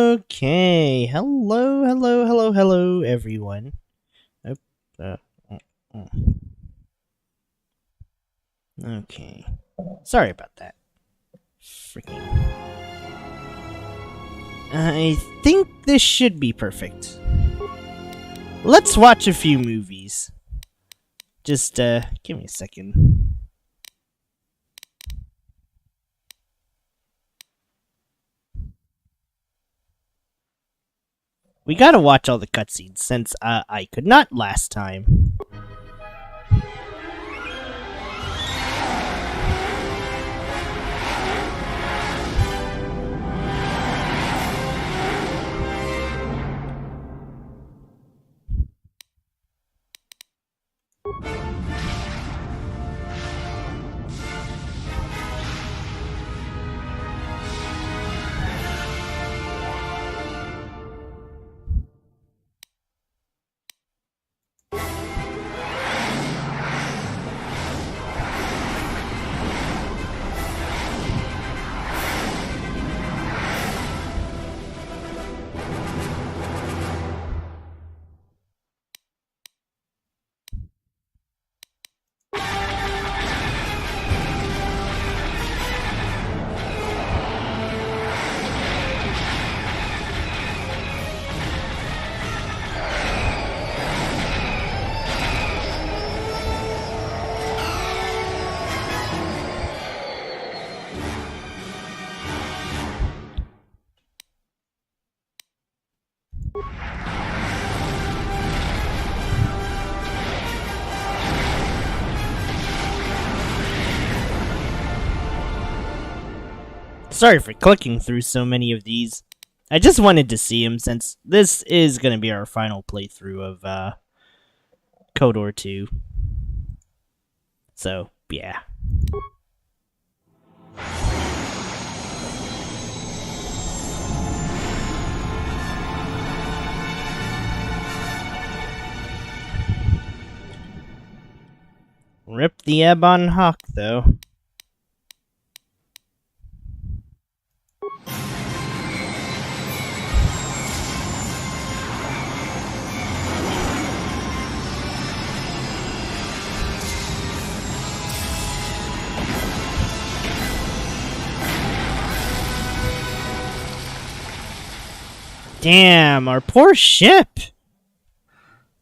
Okay, hello, everyone. Oh, uh, uh, uh. Okay, sorry about that. Freaking. I think this should be perfect. Let's watch a few movies. Just, give me a second. We gotta watch all the cutscenes since I could not last time. Sorry for clicking through so many of these. I just wanted to see him since this is gonna be our final playthrough of Kotor 2. So, yeah. Rip the Ebon Hawk, though. Damn, our poor ship!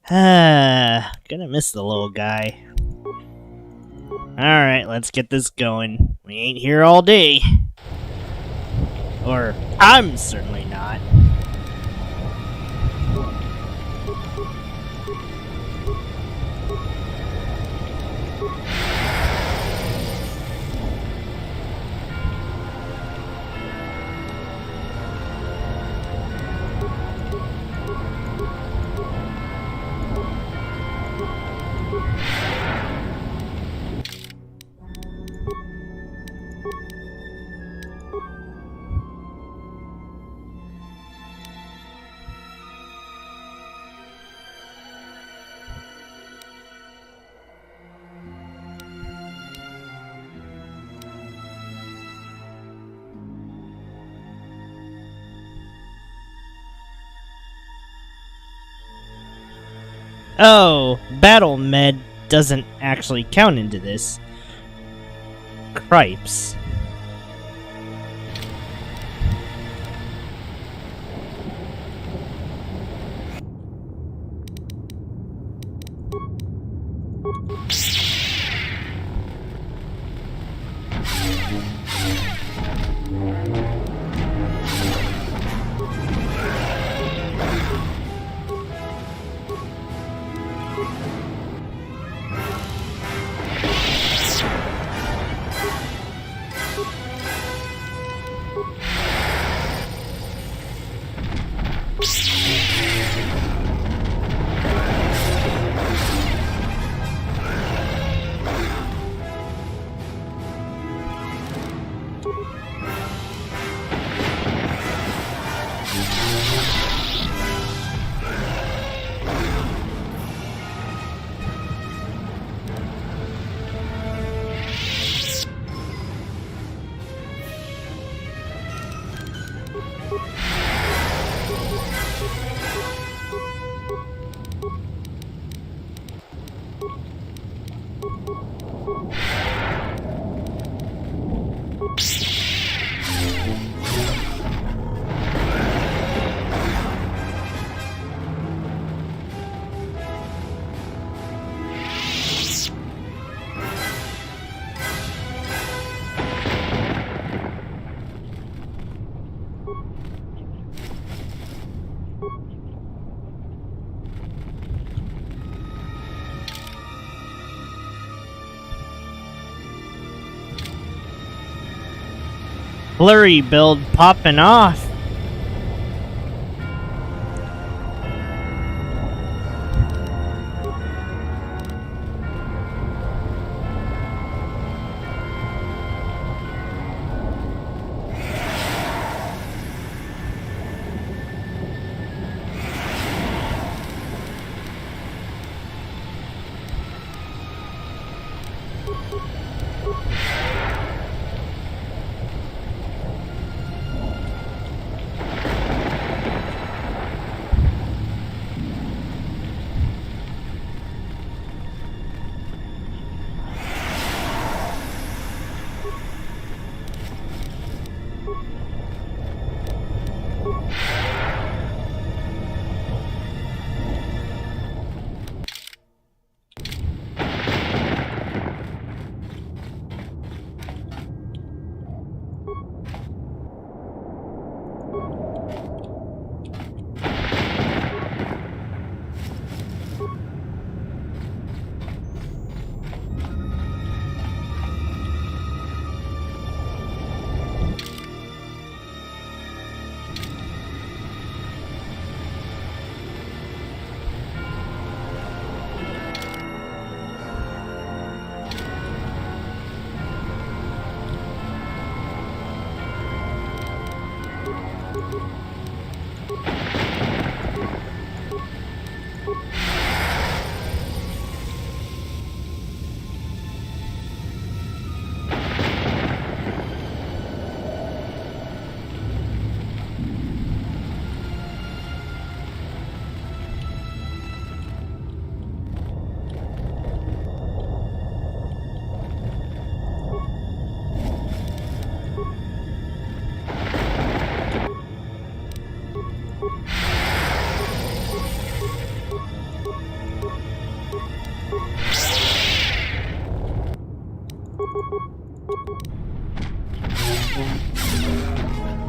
Gonna miss the little guy. Alright, let's get this going. We ain't here all day. Or, I'm certainly not. Oh, battle med doesn't actually count into this. Cripes. Blurry build popping off.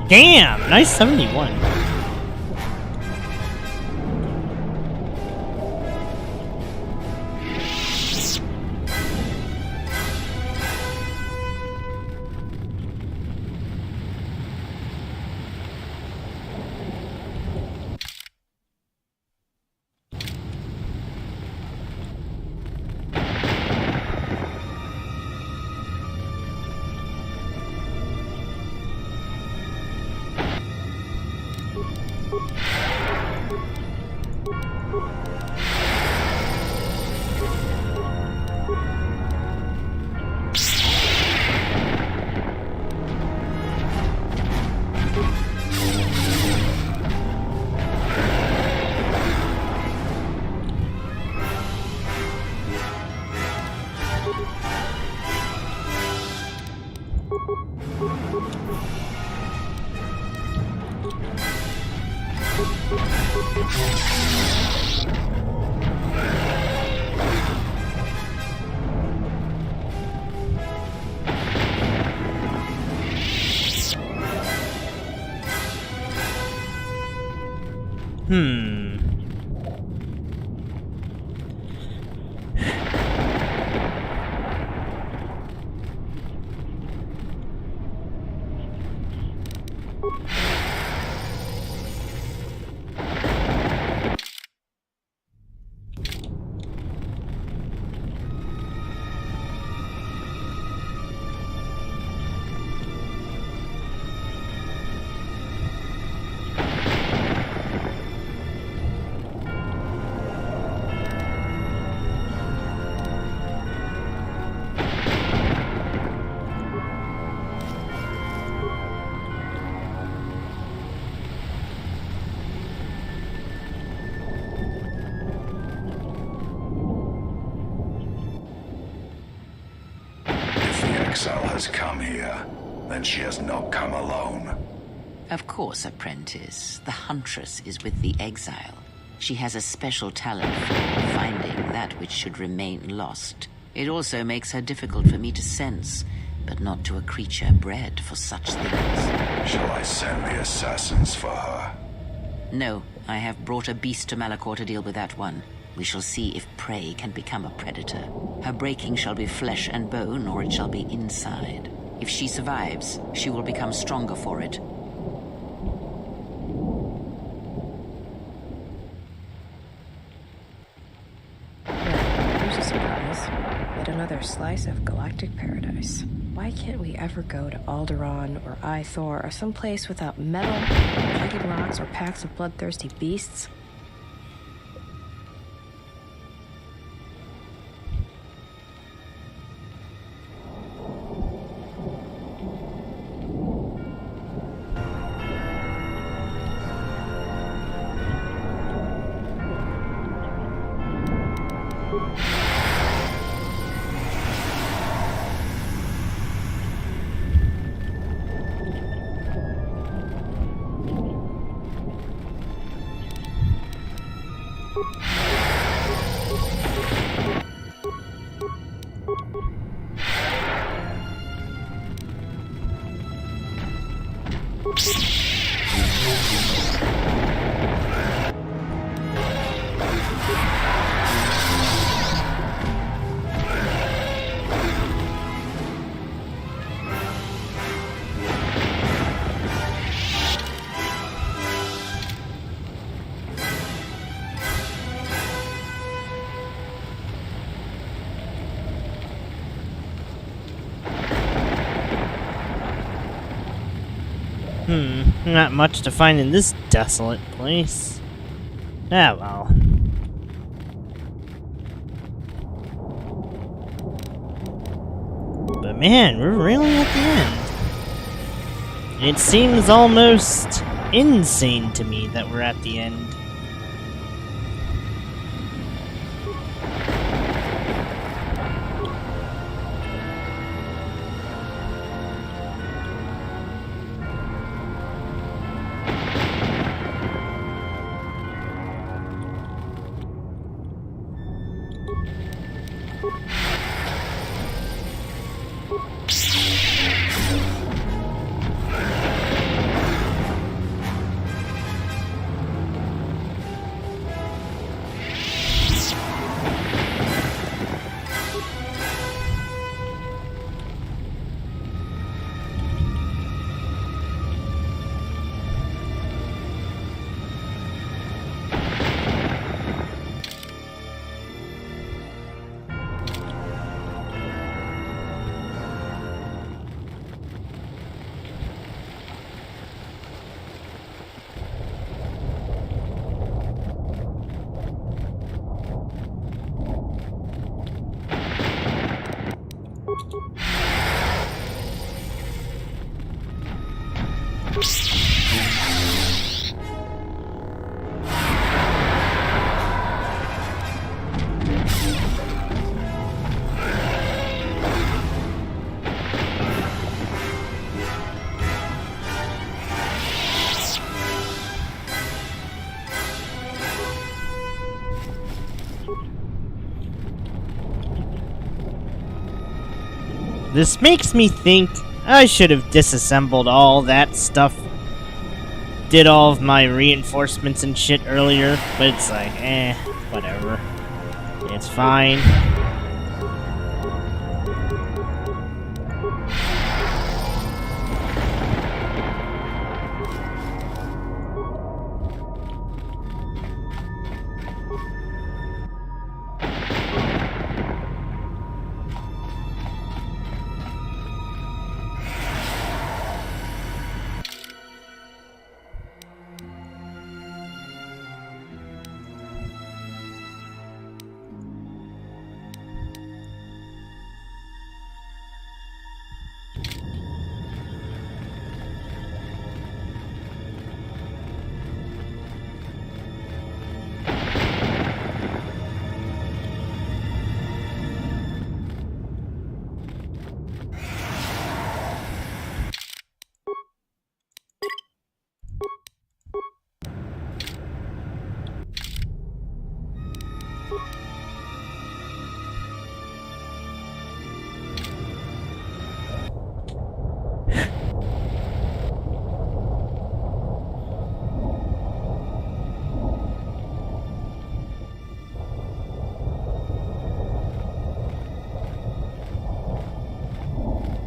Damn, nice 71. Has come here, then she has not come alone. Of course, apprentice. The huntress is with the exile. She has a special talent for finding that which should remain lost. It also makes her difficult for me to sense, but not to a creature bred for such things. Shall I send the assassins for her? No, I have brought a beast to Malachor to deal with that one. We shall see if prey can become a predator. Her breaking shall be flesh and bone, or it shall be inside. If she survives, she will become stronger for it. Here's a surprise. Yet another slice of galactic paradise. Why can't we ever go to Alderaan or Ithor or someplace without metal, jagged rocks, or packs of bloodthirsty beasts? Not much to find in this desolate place. Ah, well. But man, we're really at the end. It seems almost insane to me that we're at the end. This makes me think I should have disassembled all that stuff. Did all of my reinforcements and shit earlier, but it's like, whatever. It's fine.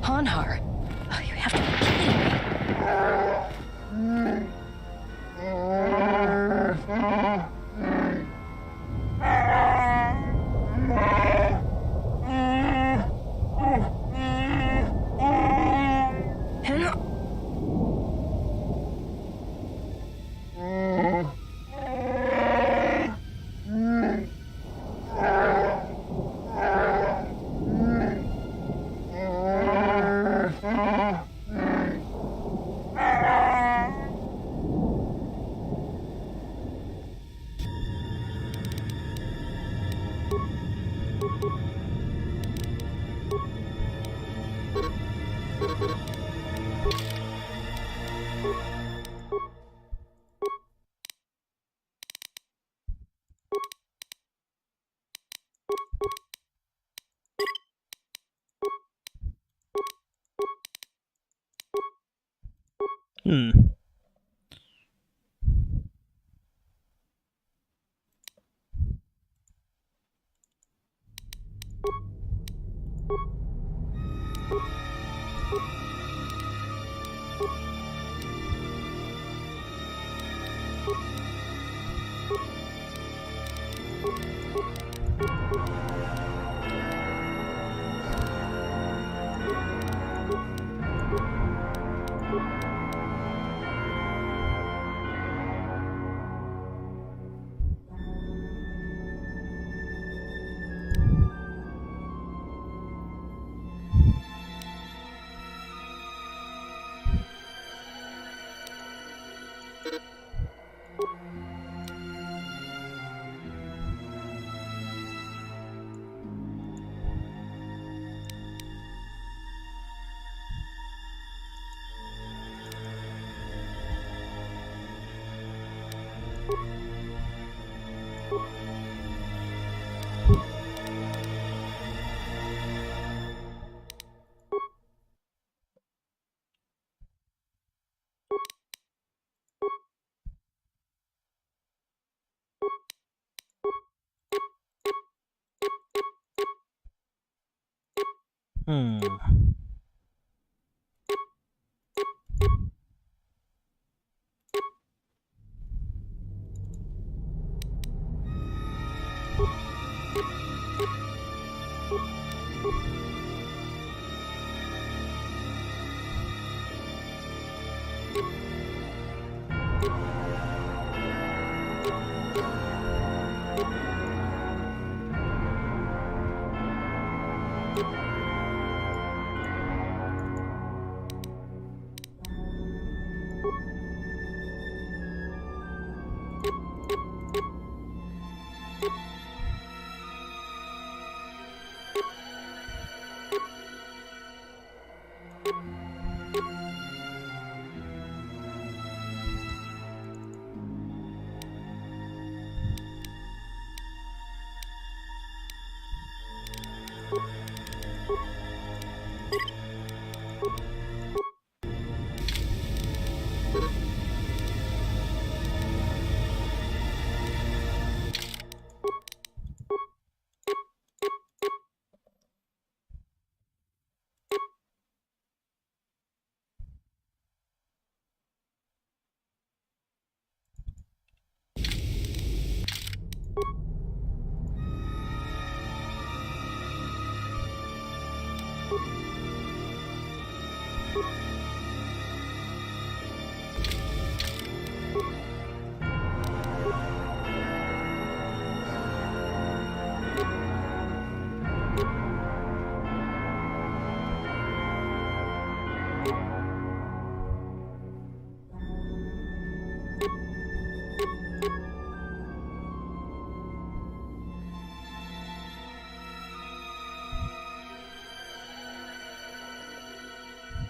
Hanhar, Hmm. Hmm.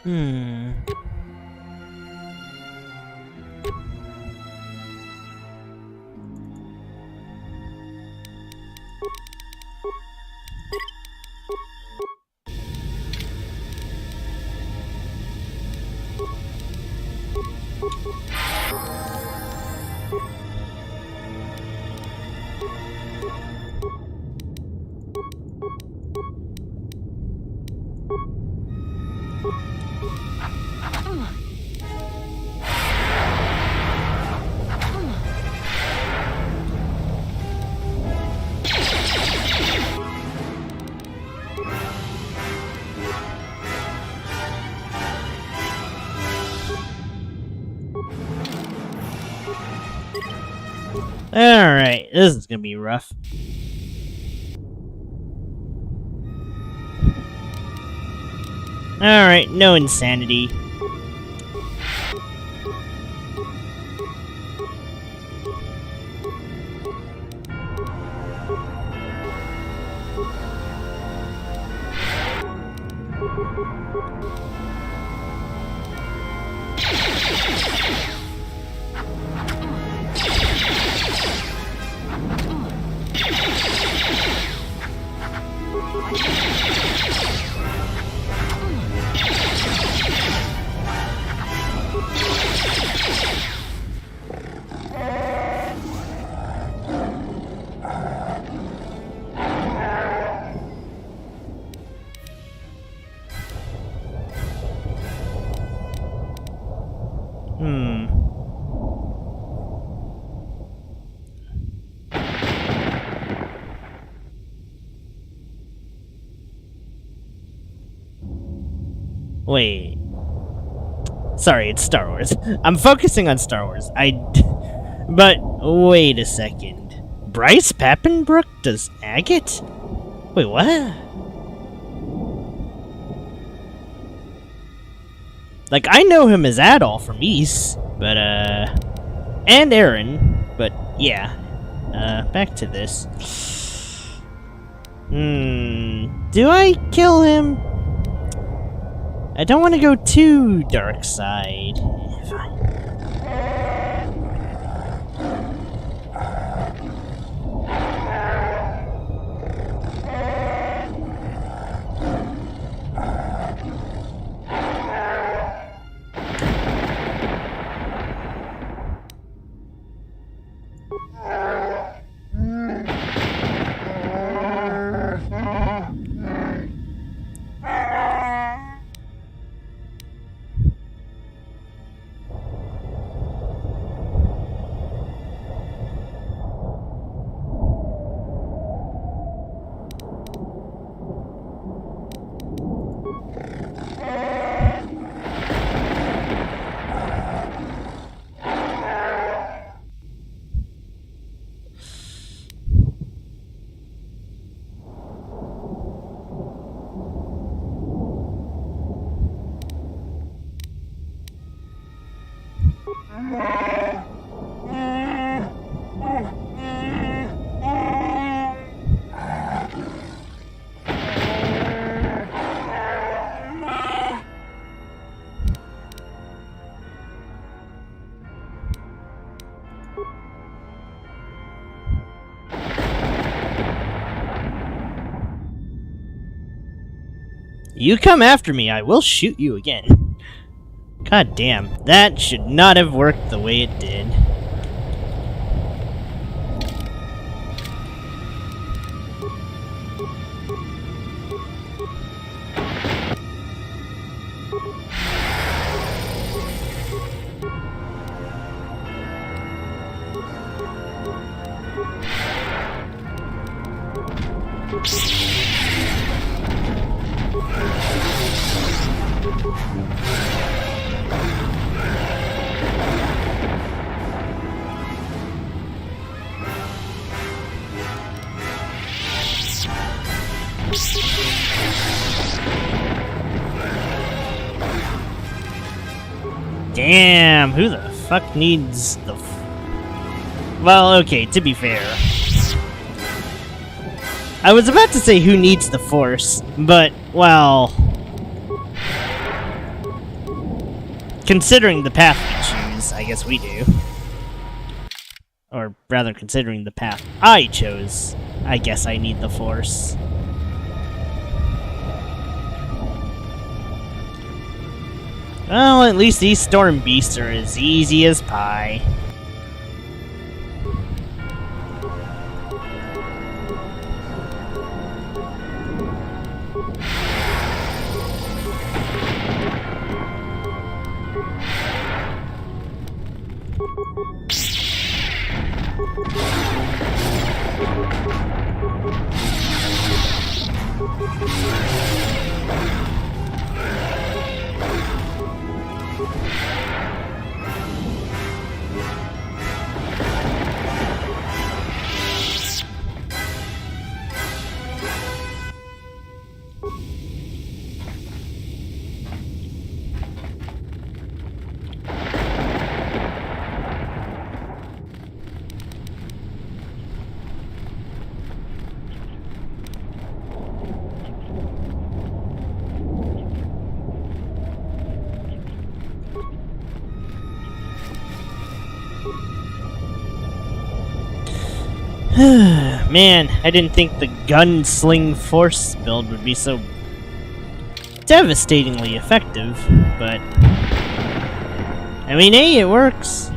Hmm. Alright, this is gonna be rough. Alright, no insanity. Wait. Sorry, it's Star Wars. I'm focusing on Star Wars. But wait a second. Bryce Papenbrook does agate? Wait, what? Like, I know him as Adol from East, but, and Aaron, but, yeah. Back to this. Do I kill him? I don't want to go too dark side. Fine. You come after me, I will shoot you again. God damn, that should not have worked the way it did. Damn, who the fuck needs the well, okay, to be fair. I was about to say who needs the Force, but, well... considering the path we choose, I guess we do. Or rather, considering the path I chose, I guess I need the Force. Well, at least these storm beasts are as easy as pie. Man, I didn't think the gunsling force build would be so devastatingly effective, but I mean, hey, it works.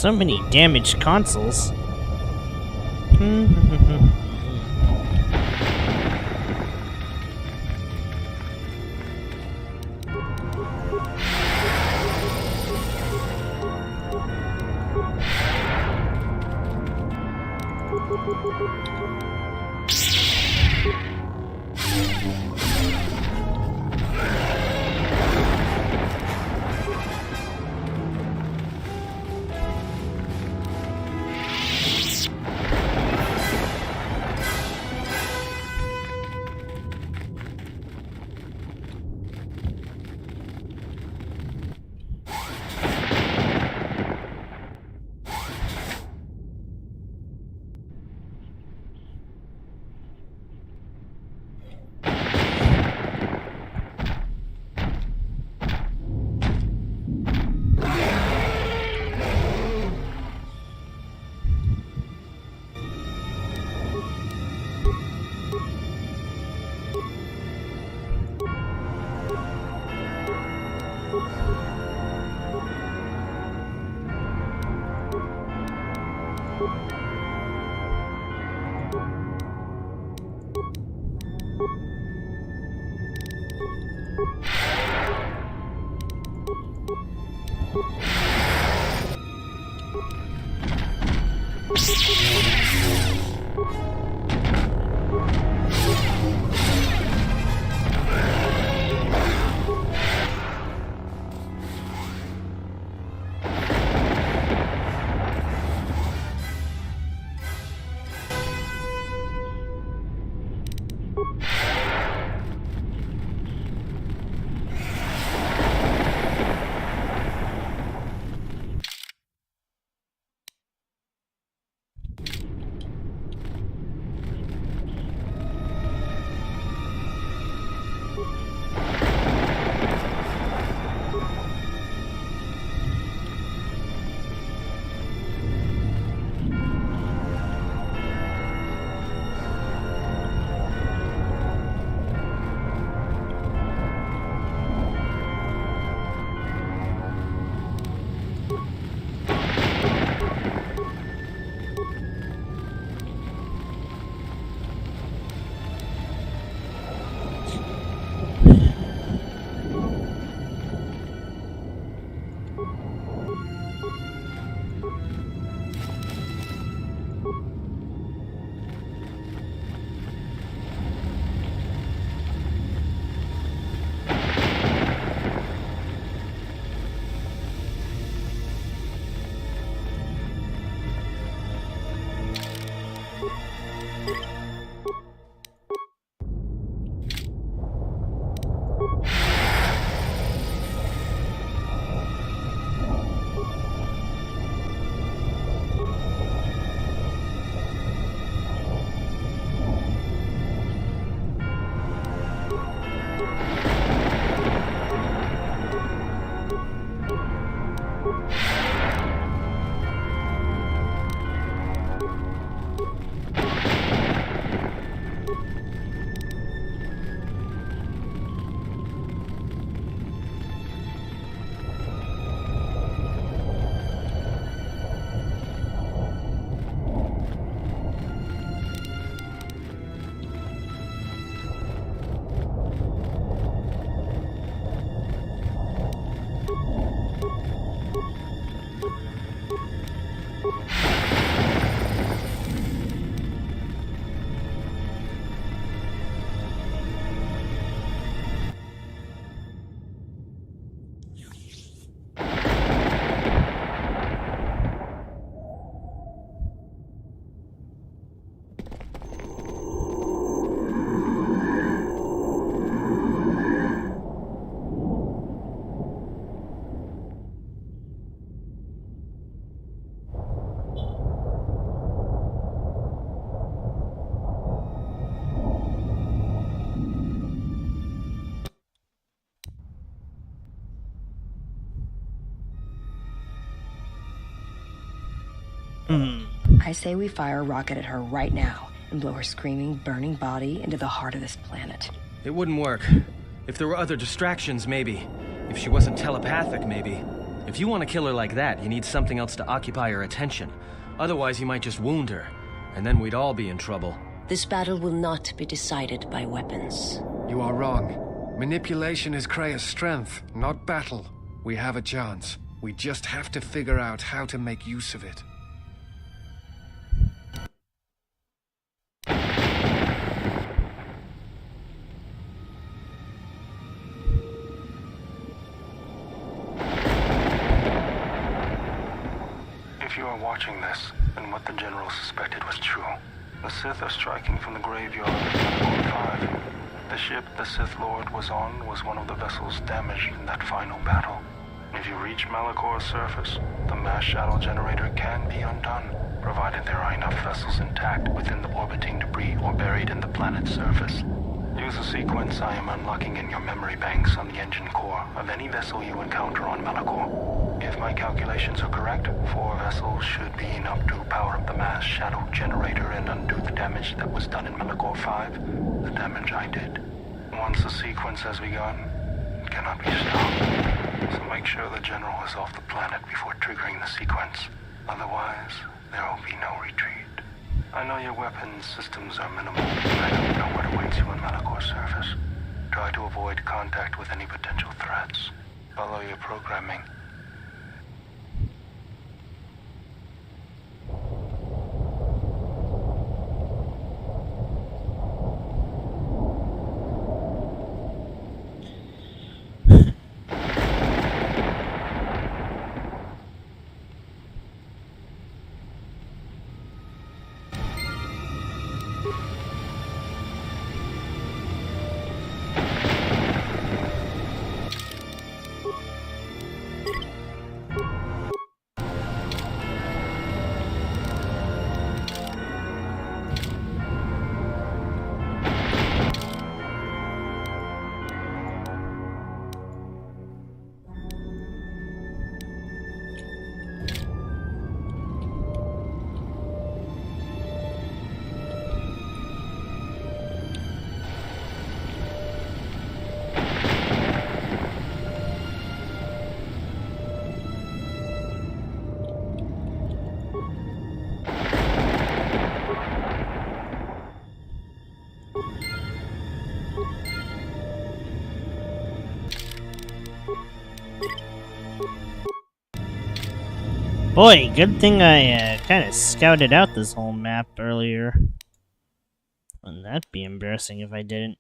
So many damaged consoles. I say we fire a rocket at her right now and blow her screaming, burning body into the heart of this planet. It wouldn't work. If there were other distractions, maybe. If she wasn't telepathic, maybe. If you want to kill her like that, you need something else to occupy her attention. Otherwise, you might just wound her, and then we'd all be in trouble. This battle will not be decided by weapons. You are wrong. Manipulation is Krea's strength, not battle. We have a chance. We just have to figure out how to make use of it. If you are watching this, then what the General suspected was true. The Sith are striking from the graveyard of Malachor 5. The ship the Sith Lord was on was one of the vessels damaged in that final battle. If you reach Malachor's surface, the mass shadow generator can be undone, provided there are enough vessels intact within the orbiting debris or buried in the planet's surface. Use the sequence I am unlocking in your memory banks on the engine core of any vessel you encounter on Malachor. If my calculations are correct, 4 vessels should be enough to power up the mass shadow generator and undo the damage that was done in Malachor 5, the damage I did. Once the sequence has begun, it cannot be stopped. So make sure the General is off the planet before triggering the sequence. Otherwise, there will be no retreat. I know your weapons systems are minimal, but I don't know what awaits you on Malachor's surface. Try to avoid contact with any potential threats. Follow your programming. Boy, good thing I kind of scouted out this whole map earlier. Wouldn't that be embarrassing if I didn't?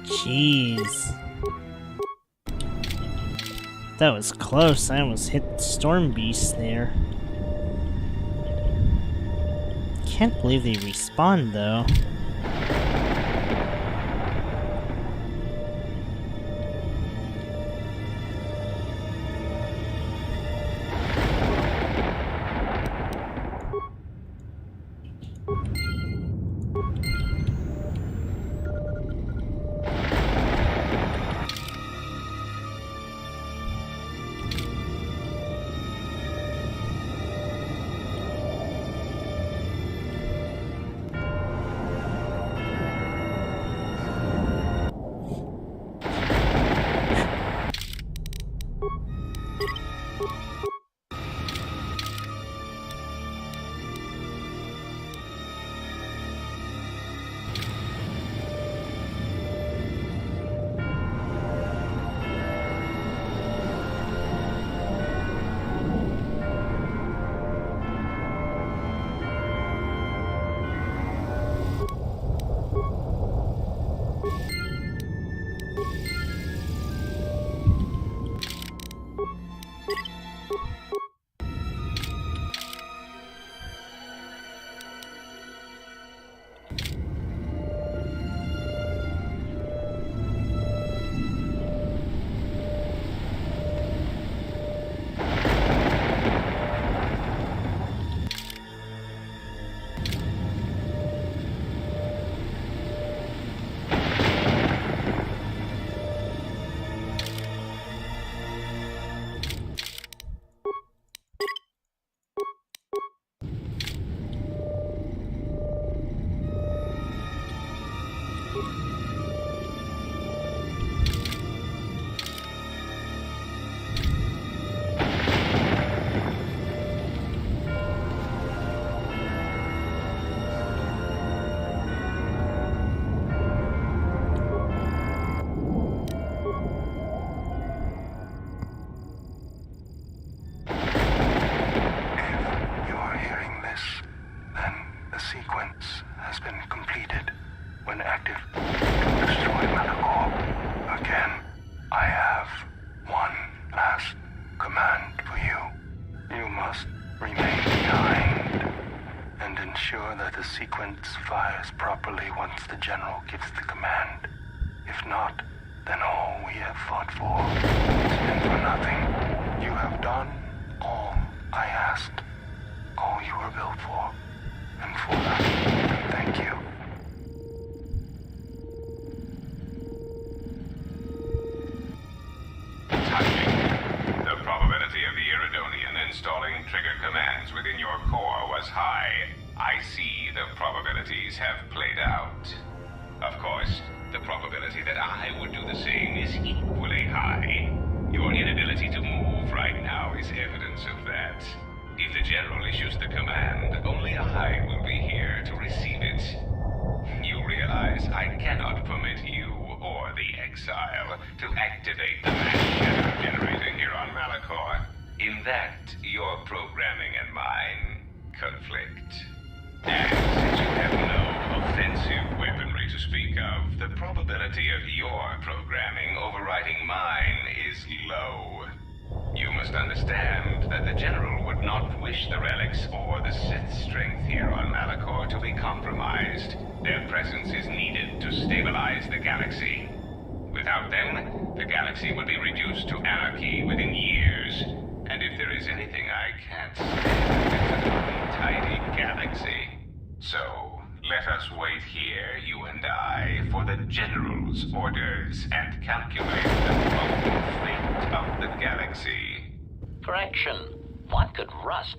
Jeez. That was close. I almost hit the Storm Beast there. can't believe they respawned, though.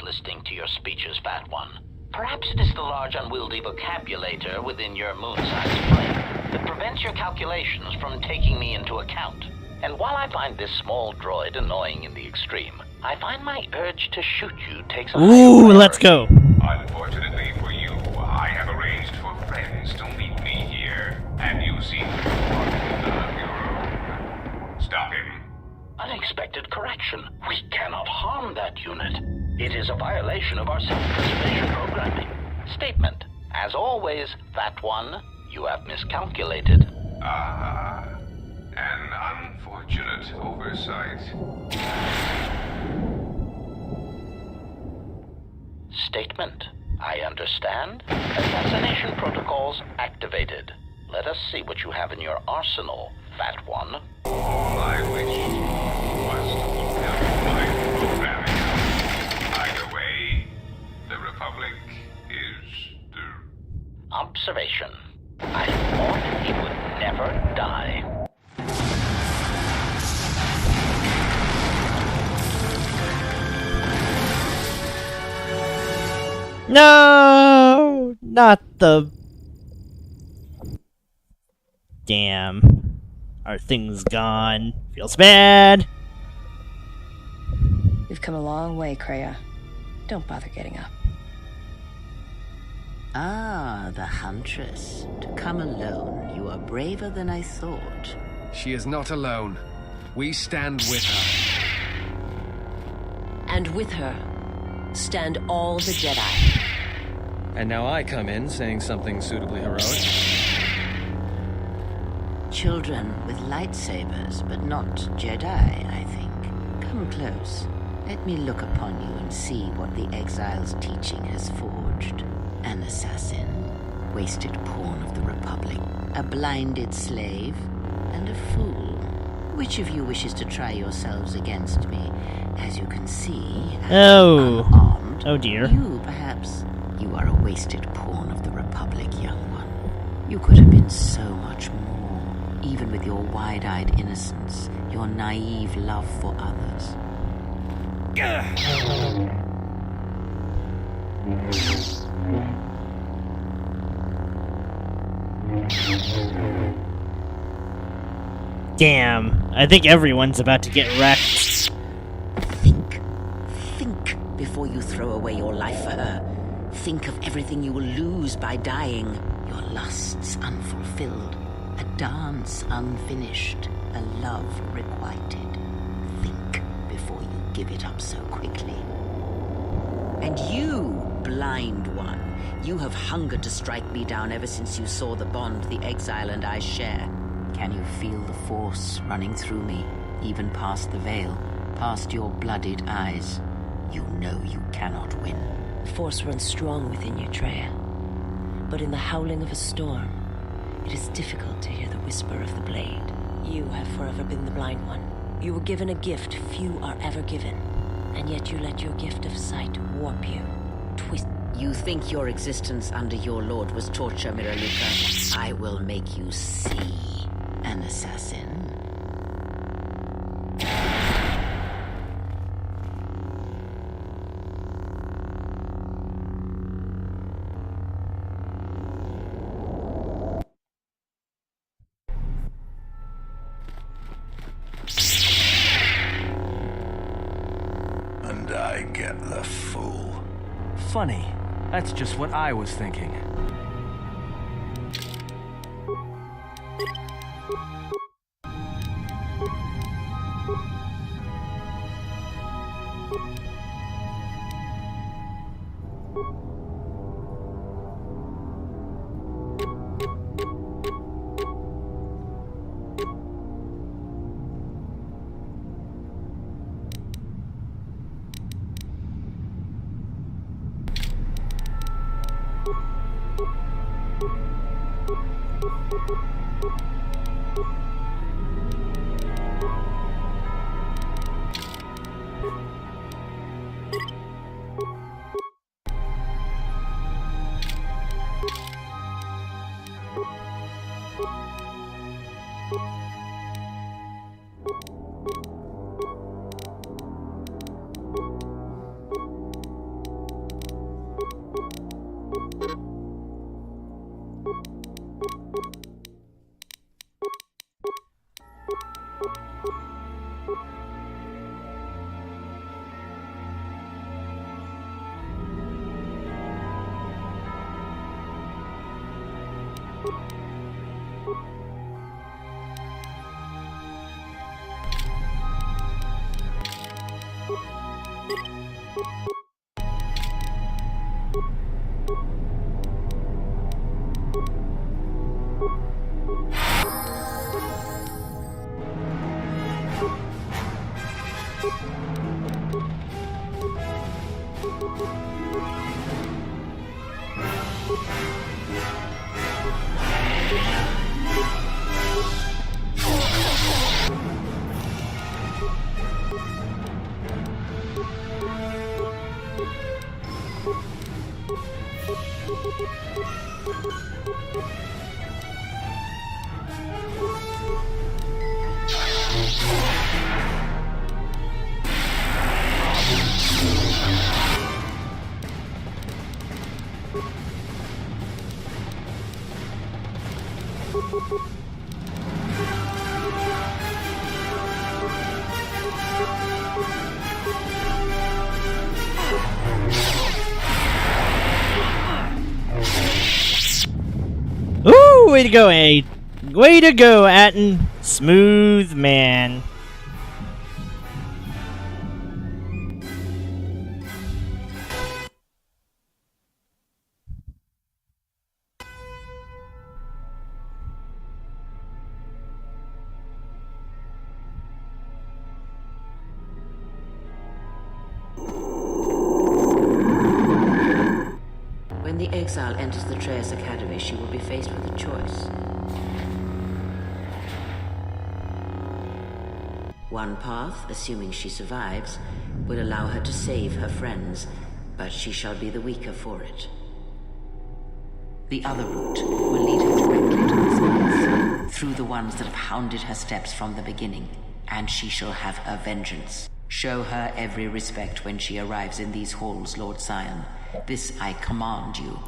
Listening to your speeches, Fat One. Perhaps it is the large unwieldy vocabulator within your moon-sized brain that prevents your calculations from taking me into account. And while I find this small droid annoying in the extreme, I find my urge to shoot you takes a Ooh, let's go. Unfortunately for you, I have arranged for friends to meet me here, and you seem to have one of your own. Stop him. Unexpected correction. We cannot harm that unit. It is a violation of our self-preservation programming. Statement. As always, Fat One, you have miscalculated. Ah, an unfortunate oversight. Statement. I understand. Assassination protocols activated. Let us see what you have in your arsenal, Fat One. All I wish was to fulfill my programming. Either way, the Republic is the... Observation. I thought he would never die. No, not the... Damn. Our thing's gone. Feels bad. We've come a long way, Kreia. Don't bother getting up. Ah, the Huntress. To come alone, you are braver than I thought. She is not alone. We stand with her. And with her, stand all the Jedi. And now I come in saying something suitably heroic. Children with lightsabers, but not Jedi, I think. Come close. Let me look upon you and see what the Exile's teaching has forged. An assassin, wasted pawn of the Republic, a blinded slave, and a fool. Which of you wishes to try yourselves against me? As you can see, unarmed. Oh dear. You, perhaps. You are a wasted pawn of the Republic, young one. You could have been so much more, even with your wide-eyed innocence, your naive love for others. Damn. I think everyone's about to get wrecked. Think before you throw away your life for her. Think of everything you will lose by dying. Your lusts unfulfilled, a dance unfinished, a love requited. Think before you give it up so quickly. And you, blind one, you have hungered to strike me down ever since you saw the bond the Exile and I share. Can you feel the Force running through me, even past the veil, past your blooded eyes? You know you cannot win. The Force runs strong within you, Treya. But in the howling of a storm, it is difficult to hear the whisper of the blade. You have forever been the blind one. You were given a gift few are ever given, and yet you let your gift of sight warp you, twist. You think your existence under your lord was torture, Miraluka? I will make you see, an assassin. And I get the fool. Funny. That's just what I was thinking. Ooh, way to go, A. Way to go, Atten. Smooth man. When the exile enters the Treyas Academy, she will be faced with a choice. One path, assuming she survives, will allow her to save her friends, but she shall be the weaker for it. The other route will lead her directly to the spirits, through the ones that have hounded her steps from the beginning, and she shall have her vengeance. Show her every respect when she arrives in these halls, Lord Scion. This I command you.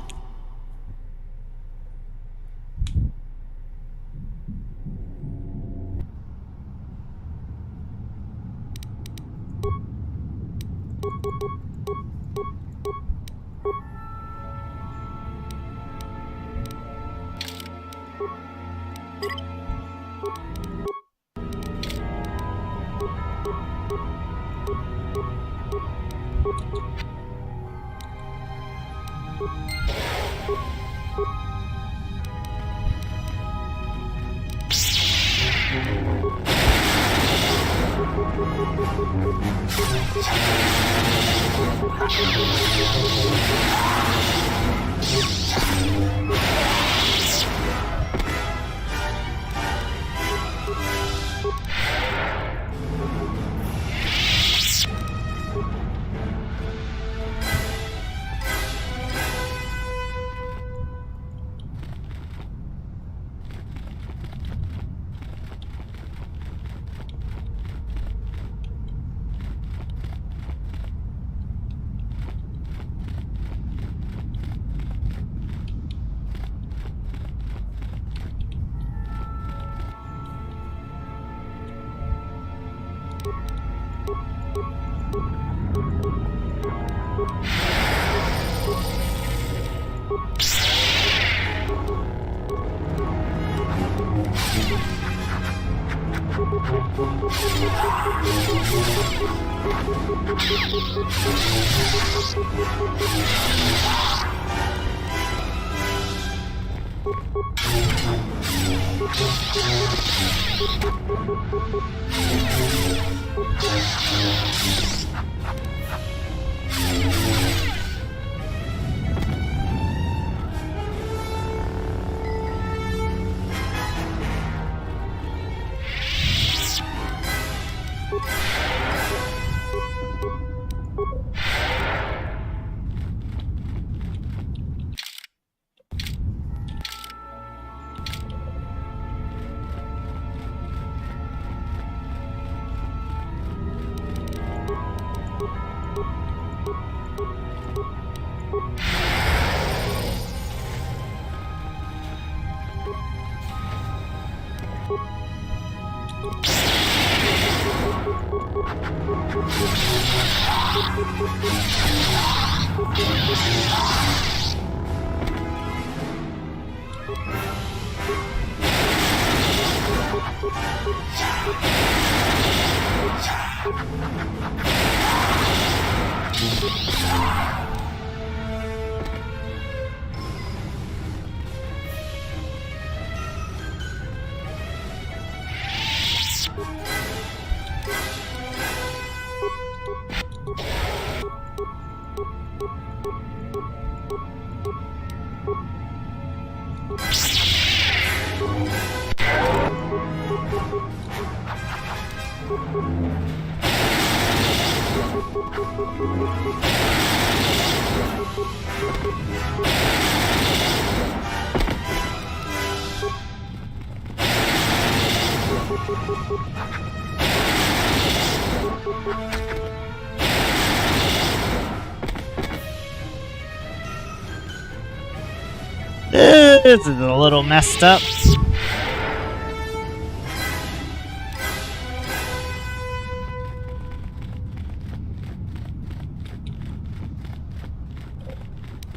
This is a little messed up.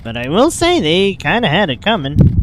But I will say they kinda had it coming.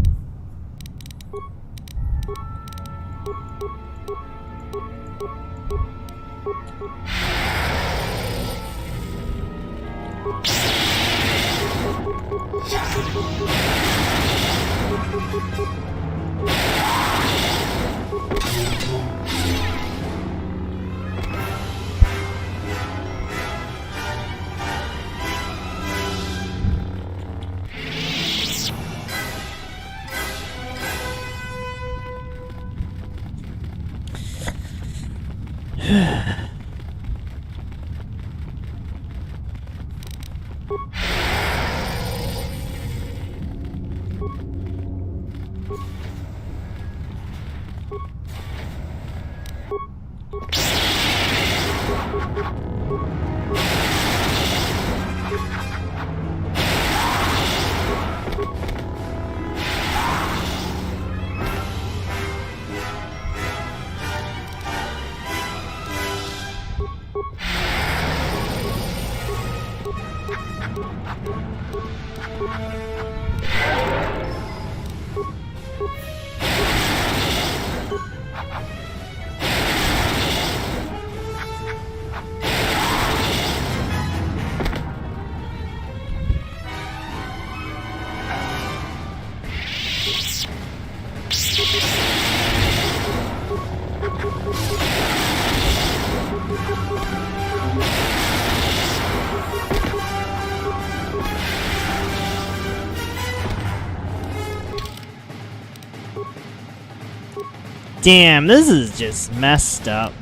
Damn, this is just messed up.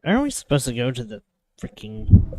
Aren't we supposed to go to the freaking...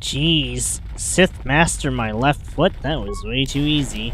Jeez, Sith Master my left foot? That was way too easy.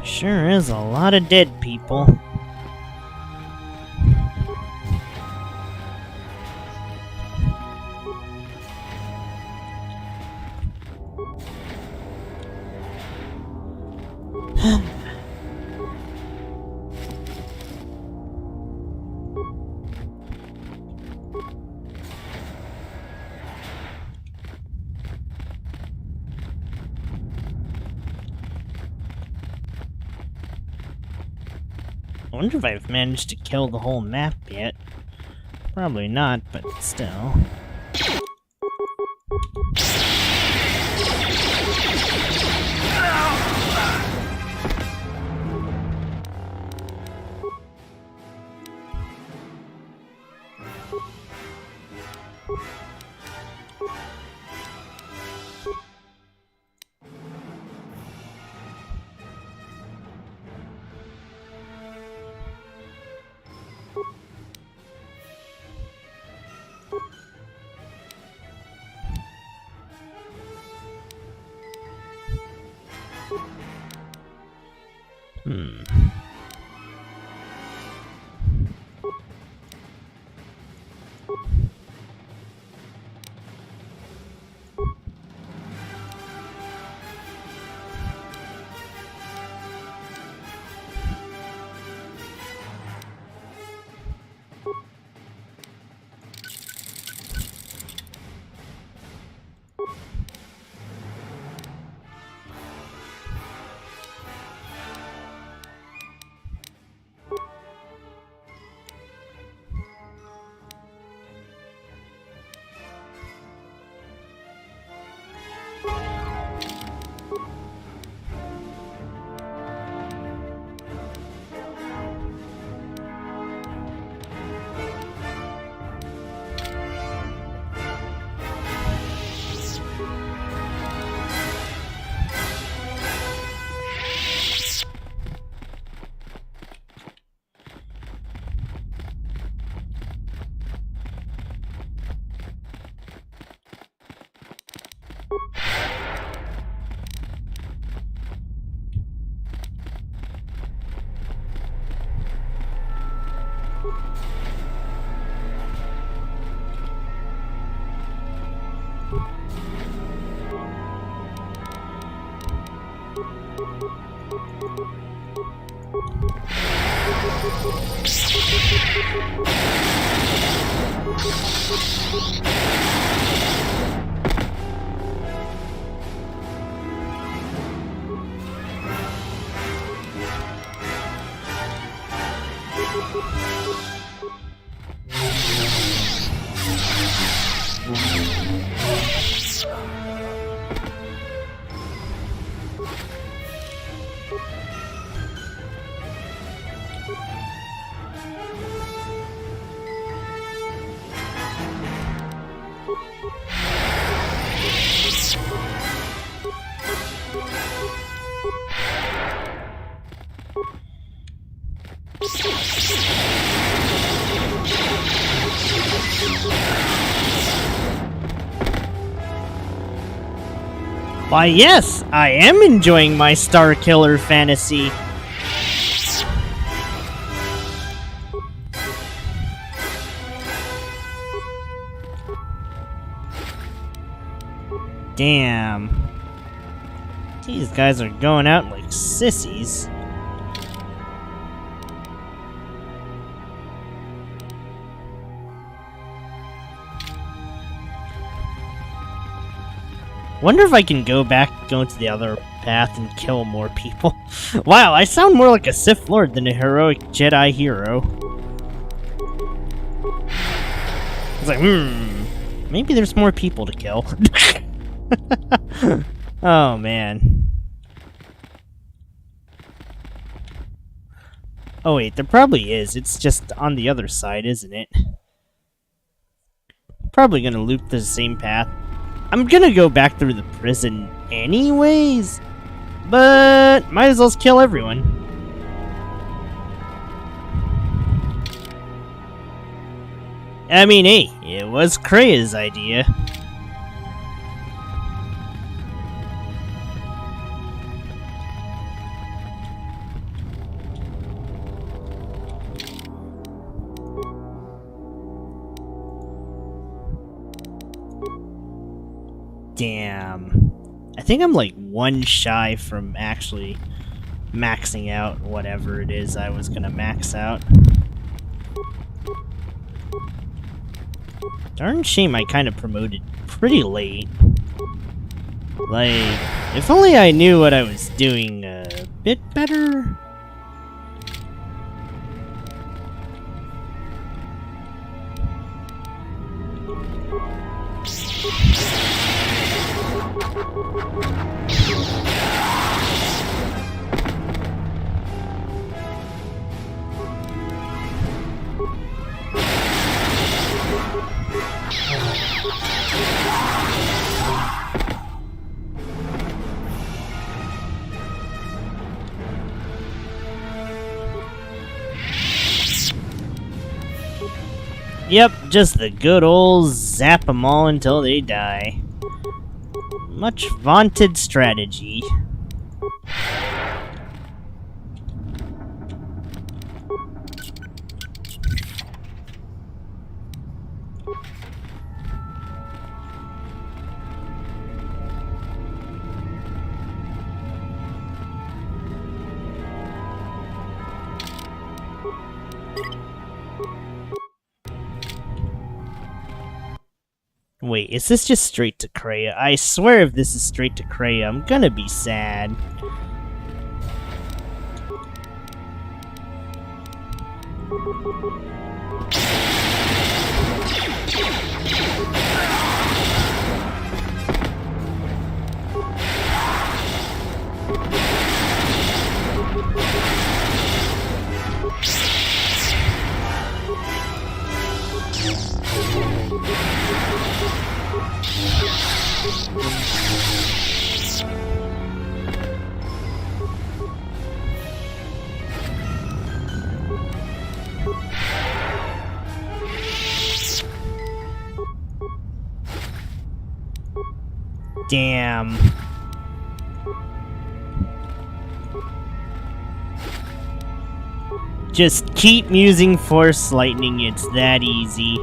Sure is a lot of dead people. I wonder if I've managed to kill the whole map yet. Probably not, but still. Why, yes, I am enjoying my Star Killer fantasy. Damn. These guys are going out like sissies. Wonder if I can go to the other path and kill more people. Wow, I sound more like a Sith Lord than a heroic Jedi hero. It's like, maybe there's more people to kill. Oh, man. Oh, wait, there probably is. It's just on the other side, isn't it? Probably gonna loop the same path. I'm gonna go back through the prison anyways, but might as well kill everyone. I mean, hey, it was Krea's idea. Damn. I think I'm like one shy from actually maxing out whatever it is I was gonna max out. Darn shame I kind of promoted pretty late. Like, if only I knew what I was doing a bit better. Yep, just the good old zap 'em all until they die. Much vaunted strategy. Wait, is this just straight to Krea? I swear if this is straight to Krea, I'm gonna be sad. Damn. Just keep using Force Lightning, it's that easy.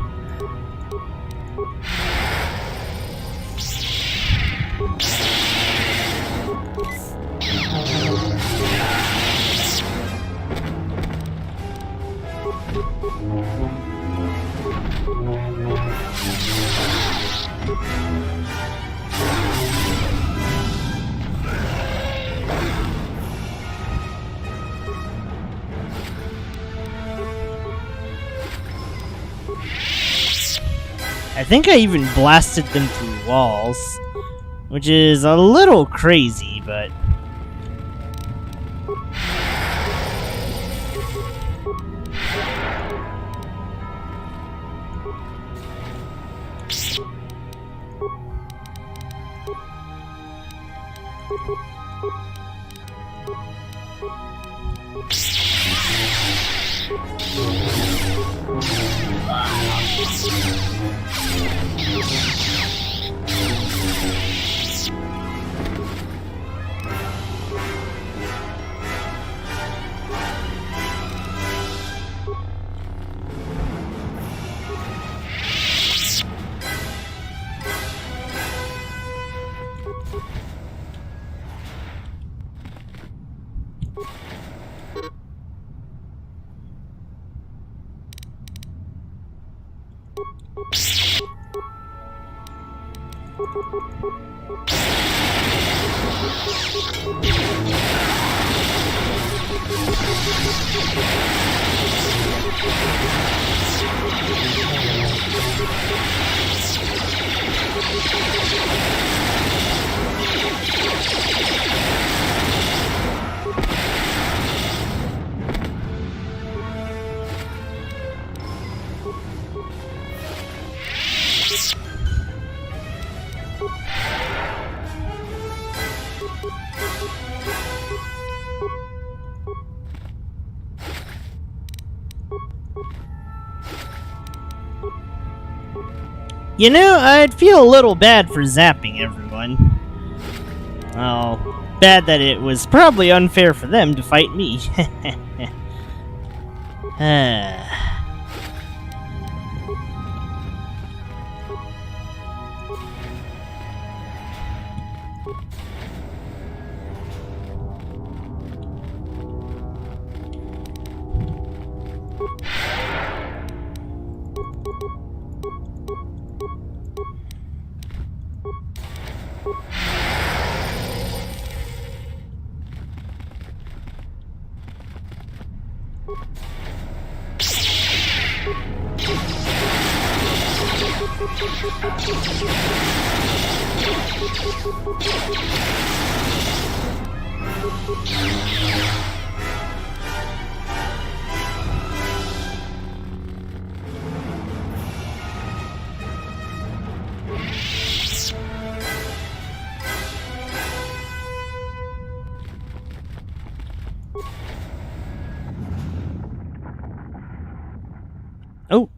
I think I even blasted them through walls, which is a little crazy, but... You know, I'd feel a little bad for zapping everyone. Oh, bad that it was probably unfair for them to fight me. Oh.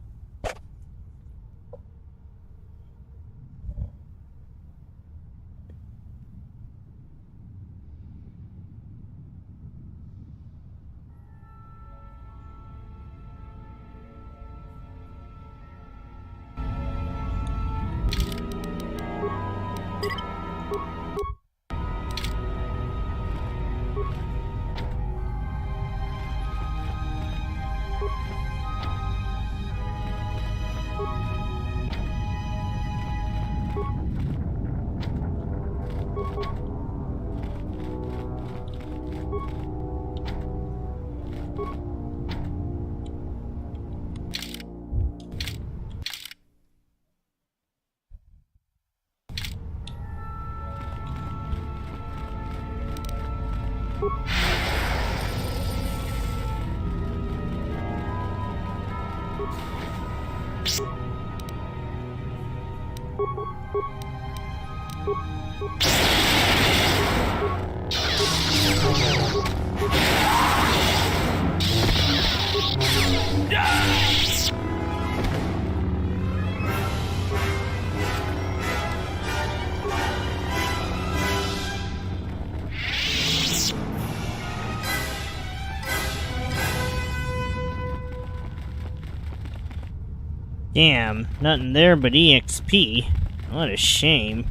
Damn, nothing there but EXP. What a shame.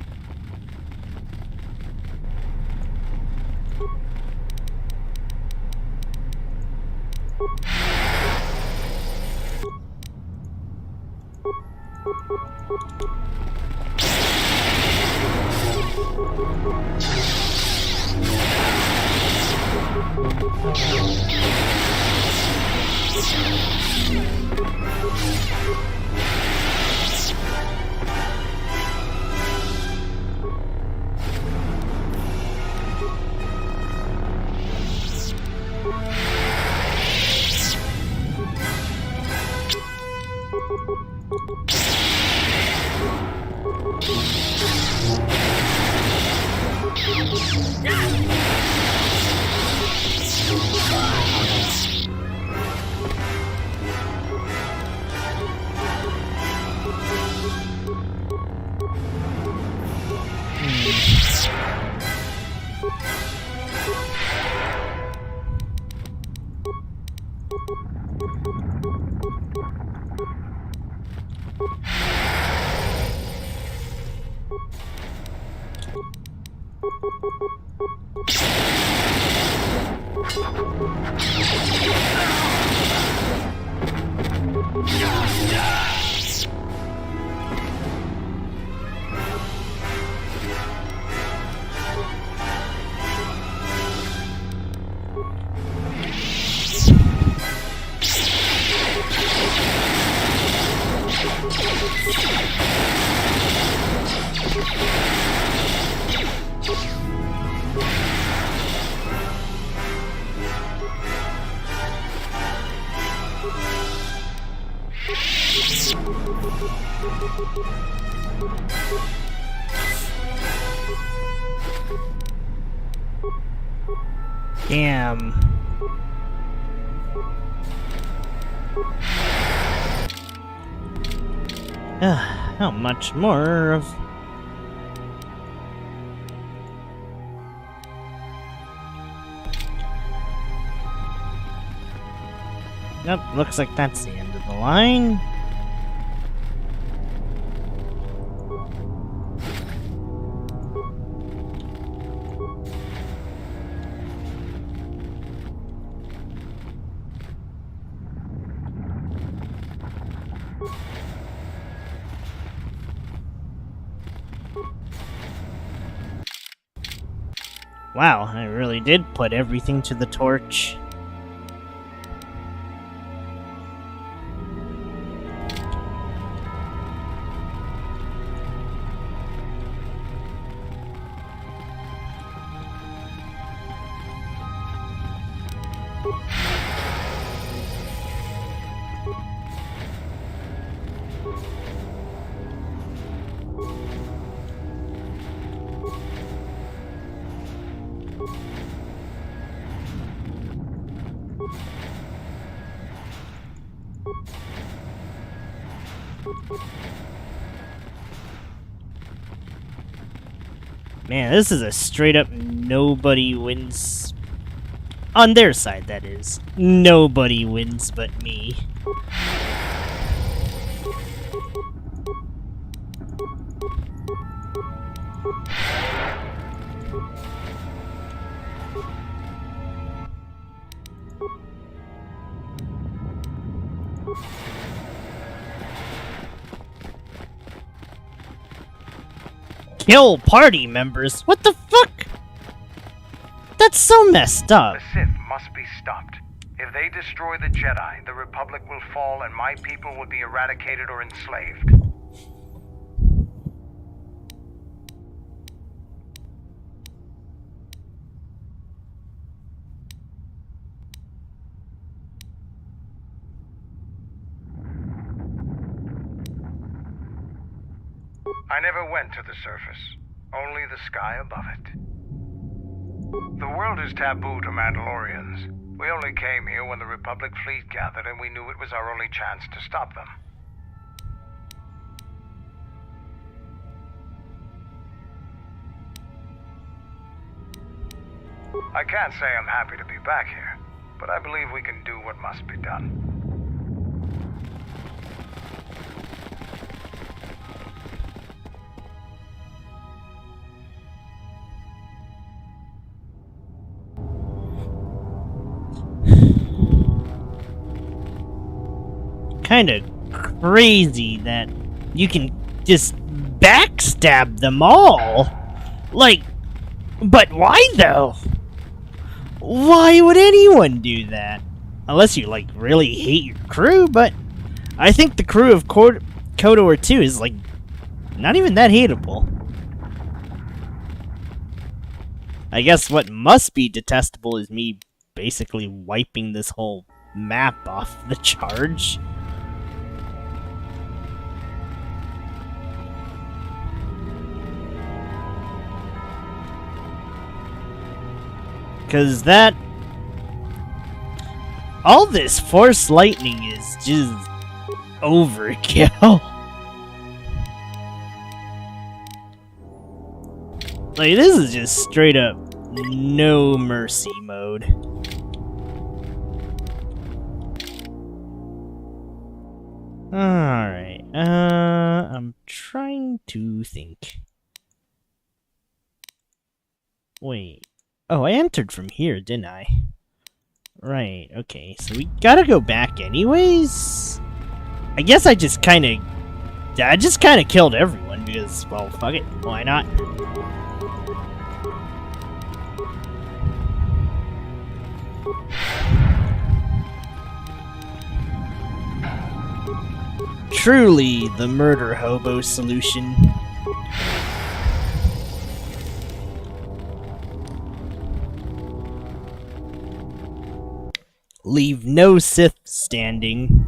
Damn. How much more of... Nope, looks like that's the end of the line. Wow, I really did put everything to the torch. Man, this is a straight up nobody wins. On their side, that is. Nobody wins but me. Kill party members? What the fuck? That's so messed up. The Sith must be stopped. If they destroy the Jedi, the Republic will fall and my people will be eradicated or enslaved. I never went to the surface, only the sky above it. The world is taboo to Mandalorians. We only came here when the Republic fleet gathered and we knew it was our only chance to stop them. I can't say I'm happy to be back here, but I believe we can do what must be done. Kind of crazy that you can just backstab them all. Like, but why though? Why would anyone do that? Unless you, like, really hate your crew, but I think the crew of Kotor 2 is, like, not even that hateable. I guess what must be detestable is me basically wiping this whole map off the charge. Because that... all this Force Lightning is just overkill. Like, this is just straight up no mercy mode. Alright, I'm trying to think. Wait. Oh, I entered from here, didn't I? Right, okay, so we gotta go back anyways? I guess I just kinda killed everyone because, well, fuck it, why not? truly the murder hobo solution. Leave no Sith standing.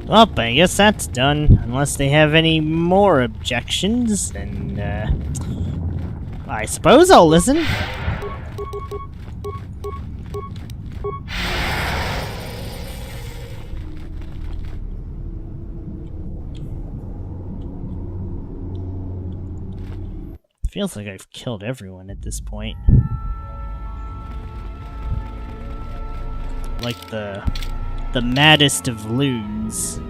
Well, I guess that's done. Unless they have any more objections, then, I suppose I'll listen. Feels like I've killed everyone at this point. Like the maddest of loons.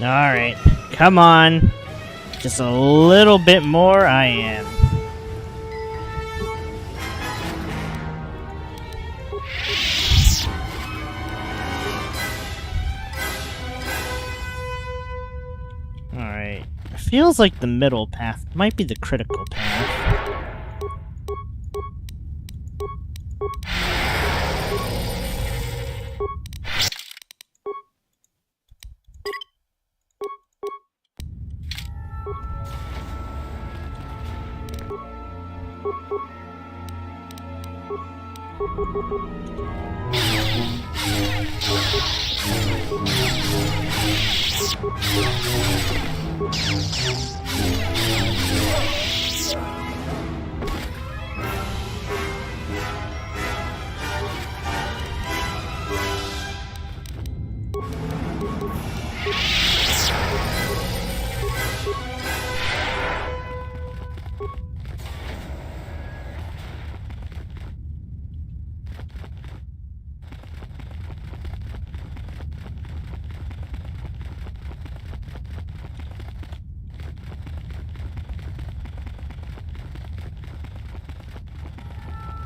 Alright, come on. Just a little bit more, I am. Alright, feels like the middle path might be the critical path.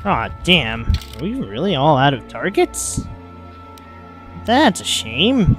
Aw, damn. Are we really all out of targets? That's a shame.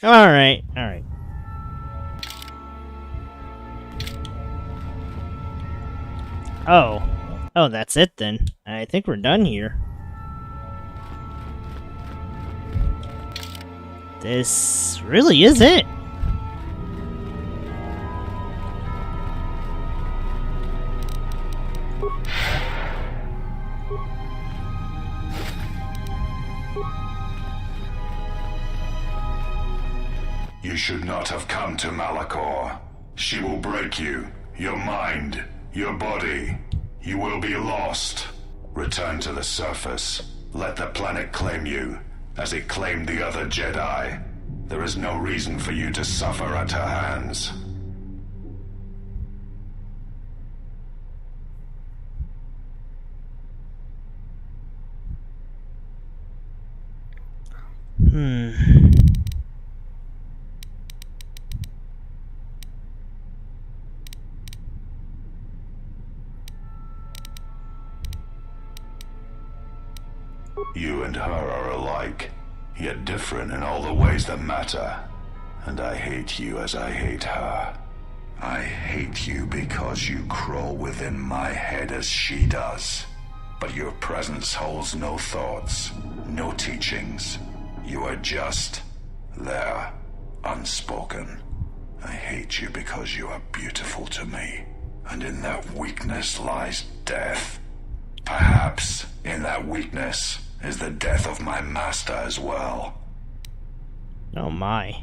Alright, alright. Oh, that's it then. I think we're done here. This really is it. You should not have come to Malachor. She will break you, your mind, your body. You will be lost. Return to the surface. Let the planet claim you, as it claimed the other Jedi. There is no reason for you to suffer at her hands. You and her are alike, yet different in all the ways that matter. And I hate you as I hate her. I hate you because you crawl within my head as she does. But your presence holds no thoughts, no teachings. You are just there, unspoken. I hate you because you are beautiful to me. And in that weakness lies death. Perhaps in that weakness is the death of my master as well. Oh my.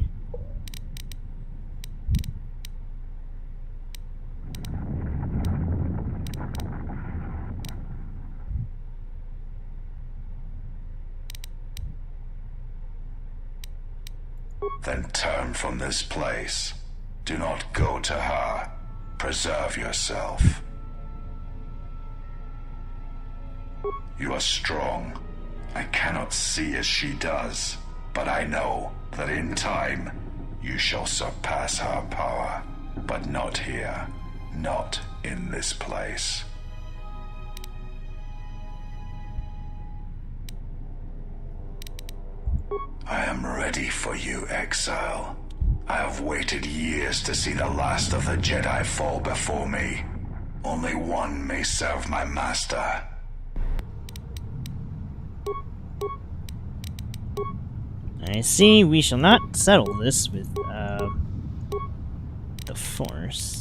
Then turn from this place. Do not go to her. Preserve yourself. You are strong. I cannot see as she does, but I know that in time you shall surpass her power. But not here. Not in this place. I am ready for you, exile. I have waited years to see the last of the Jedi fall before me. Only one may serve my master. I see we shall not settle this with, the Force.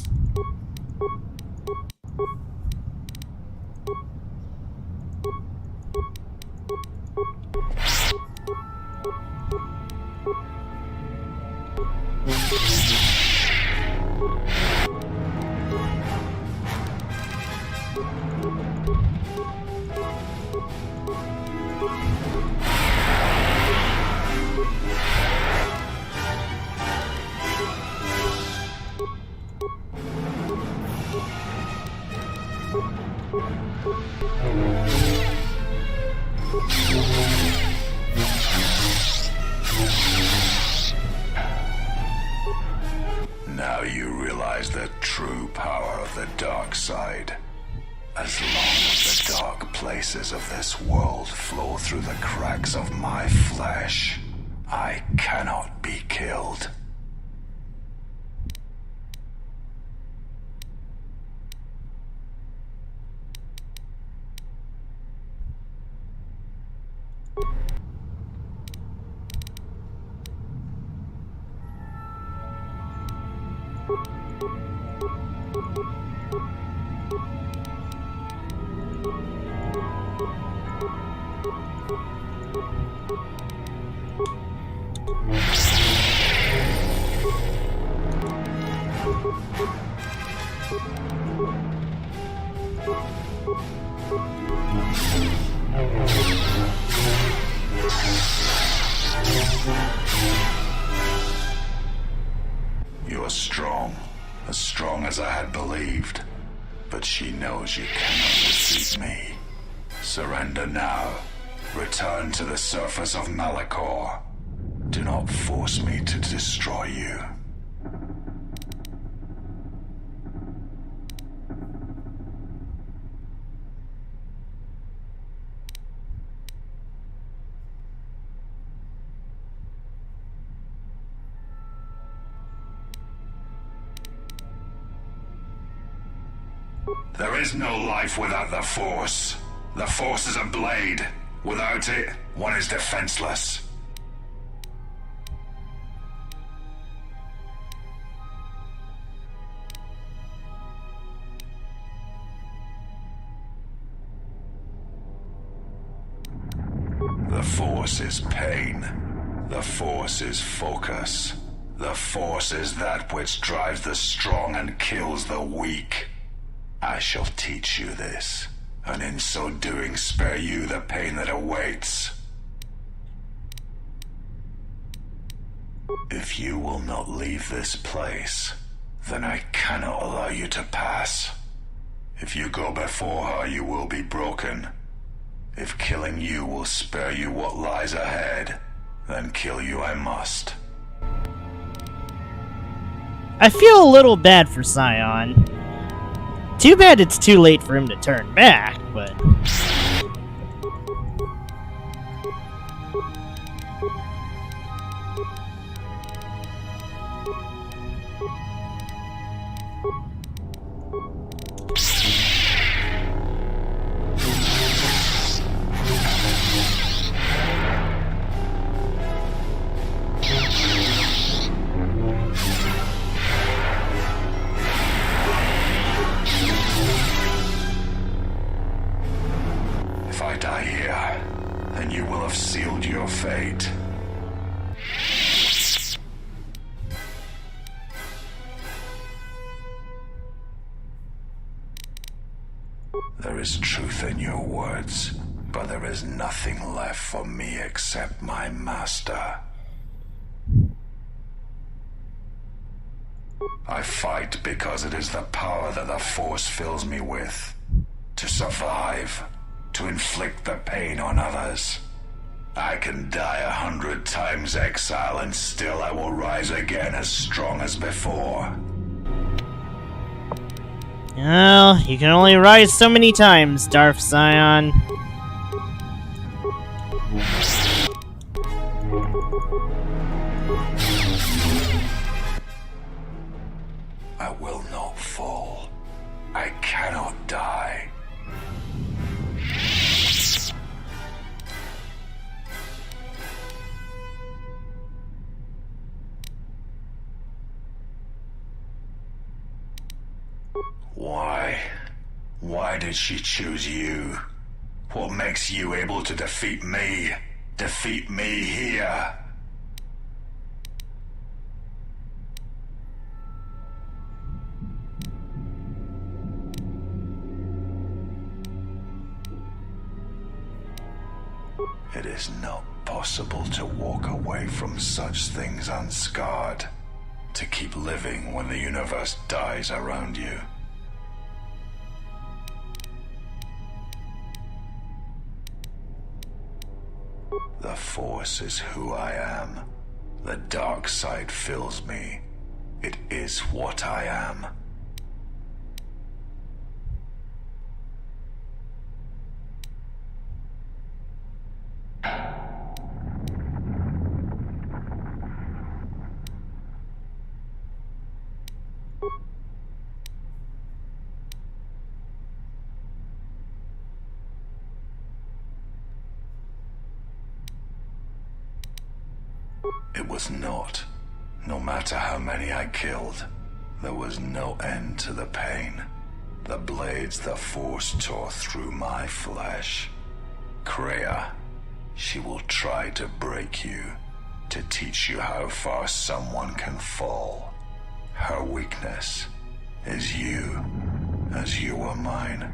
Now you realize the true power of the dark side. As long as the dark places of this world flow through the cracks of my flesh, I cannot be killed. You are strong, as strong as I had believed. But she knows you cannot defeat me. Surrender now. Return to the surface of Malachor. Do not force me to destroy you. There is no life without the Force. The Force is a blade. Without it, one is defenseless. The Force is pain. The Force is focus. The Force is that which drives the strong and kills the weak. I shall teach you this, and in so doing spare you the pain that awaits. If you will not leave this place, then I cannot allow you to pass. If you go before her, you will be broken. If killing you will spare you what lies ahead, then kill you I must. I feel a little bad for Scion. Too bad it's too late for him to turn back, but... If I die here, then you will have sealed your fate. There is truth in your words, but there is nothing left for me except my master. I fight because it is the power that the Force fills me with. To survive, to inflict the pain on others. I can die 100 times exile and still I will rise again as strong as before. Well, you can only rise so many times, Darth Zion. I will not fall. I cannot die. Why? Why did she choose you? What makes you able to defeat me? Defeat me here? It is not possible to walk away from such things unscarred. To keep living when the universe dies around you. The Force is who I am. The dark side fills me. It is what I am. It was not. No matter how many I killed, there was no end to the pain. The blades the Force tore through my flesh. Kreia, she will try to break you, to teach you how far someone can fall. Her weakness is you, as you are mine.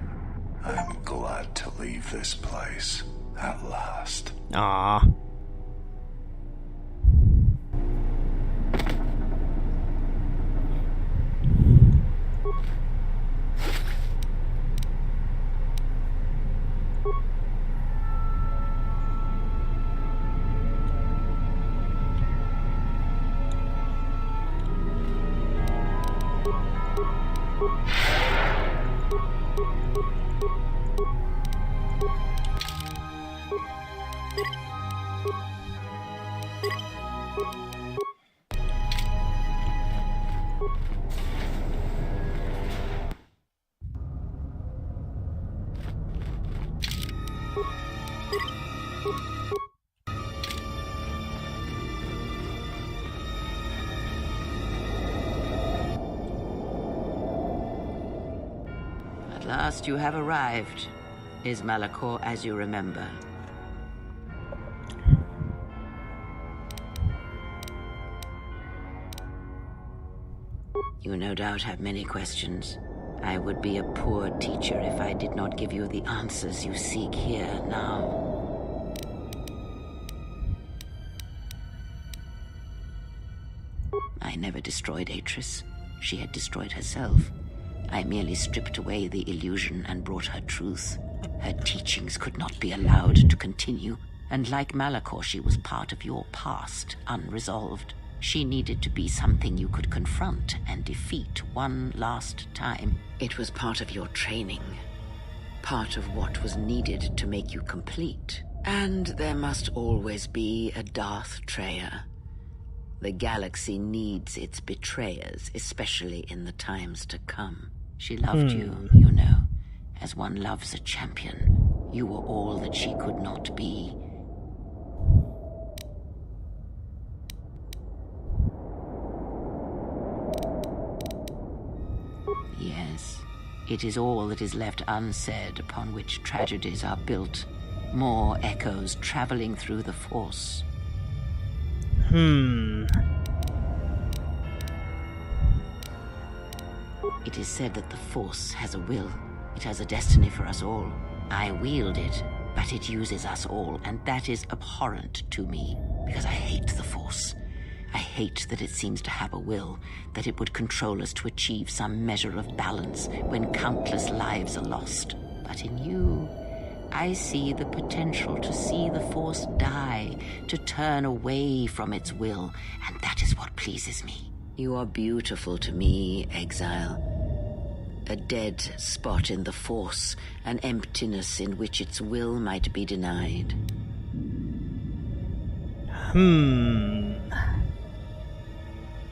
I am glad to leave this place, at last. Aww. At last you have arrived. Is Malachor as you remember? You no doubt have many questions. I would be a poor teacher if I did not give you the answers you seek here now. I never destroyed Atris. She had destroyed herself. I merely stripped away the illusion and brought her truth. Her teachings could not be allowed to continue, and like Malachor, she was part of your past, unresolved. She needed to be something you could confront and defeat one last time. It was part of your training, part of what was needed to make you complete. And there must always be a Darth Treya. The galaxy needs its betrayers, especially in the times to come. She loved you, you know, as one loves a champion. You were all that she could not be. Yes, it is all that is left unsaid upon which tragedies are built. More echoes traveling through the Force. It is said that the Force has a will. It has a destiny for us all. I wield it, but it uses us all, and that is abhorrent to me, because I hate the Force. I hate that it seems to have a will, that it would control us to achieve some measure of balance when countless lives are lost. But in you, I see the potential to see the Force die, to turn away from its will, and that is what pleases me. You are beautiful to me, Exile. A dead spot in the Force, an emptiness in which its will might be denied.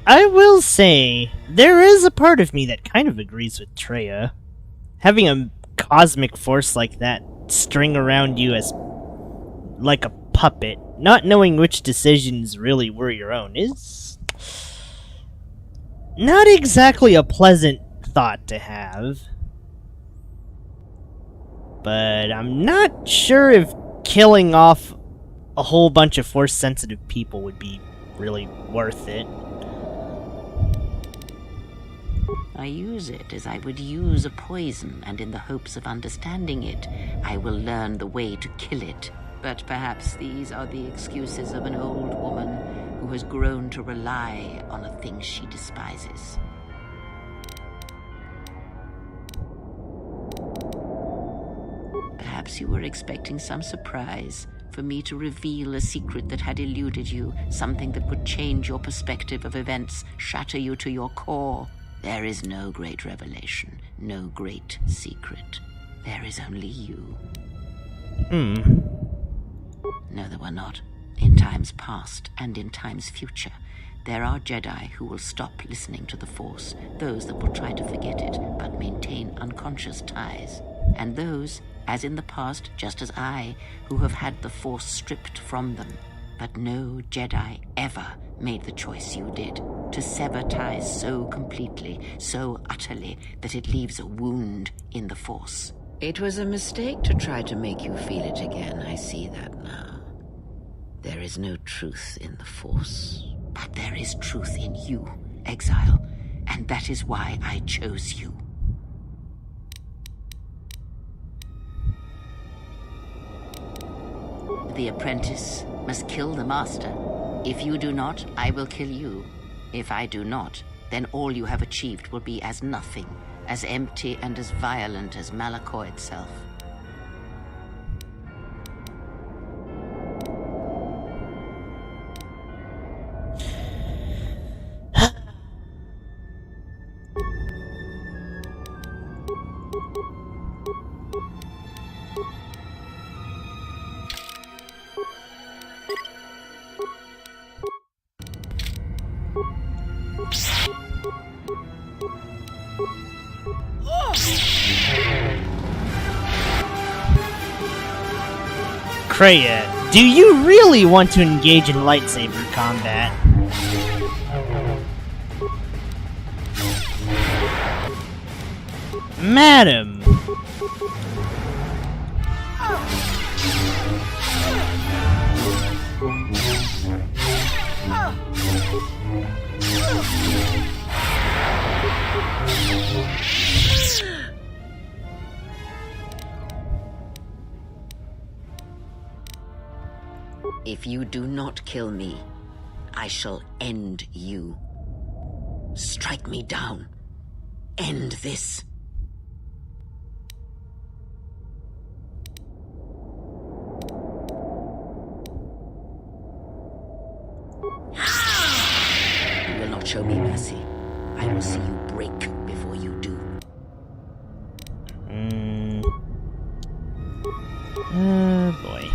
I will say, there is a part of me that kind of agrees with Treya. Having a cosmic force like that string around you as like a puppet, not knowing which decisions really were your own, is not exactly a pleasant thought to have. But I'm not sure if killing off a whole bunch of Force-sensitive people would be really worth it. I use it as I would use a poison, and in the hopes of understanding it, I will learn the way to kill it. But perhaps these are the excuses of an old woman who has grown to rely on a thing she despises. Perhaps you were expecting some surprise, for me to reveal a secret that had eluded you, something that would change your perspective of events, shatter you to your core. There is no great revelation, no great secret. There is only you. No, there were not. In times past and in times future, there are Jedi who will stop listening to the Force, those that will try to forget it but maintain unconscious ties, and those, as in the past, just as I, who have had the Force stripped from them. But no Jedi ever made the choice you did, to sever ties so completely, so utterly, that it leaves a wound in the Force. It was a mistake to try to make you feel it again, I see that now. There is no truth in the Force, but there is truth in you, Exile, and that is why I chose you. The apprentice must kill the master. If you do not, I will kill you. If I do not, then all you have achieved will be as nothing, as empty and as violent as Malachor itself. Kreia, do you really want to engage in lightsaber combat? Madam! If you do not kill me, I shall end you. Strike me down. End this. You will not show me mercy. I will see you break before you do. Oh boy.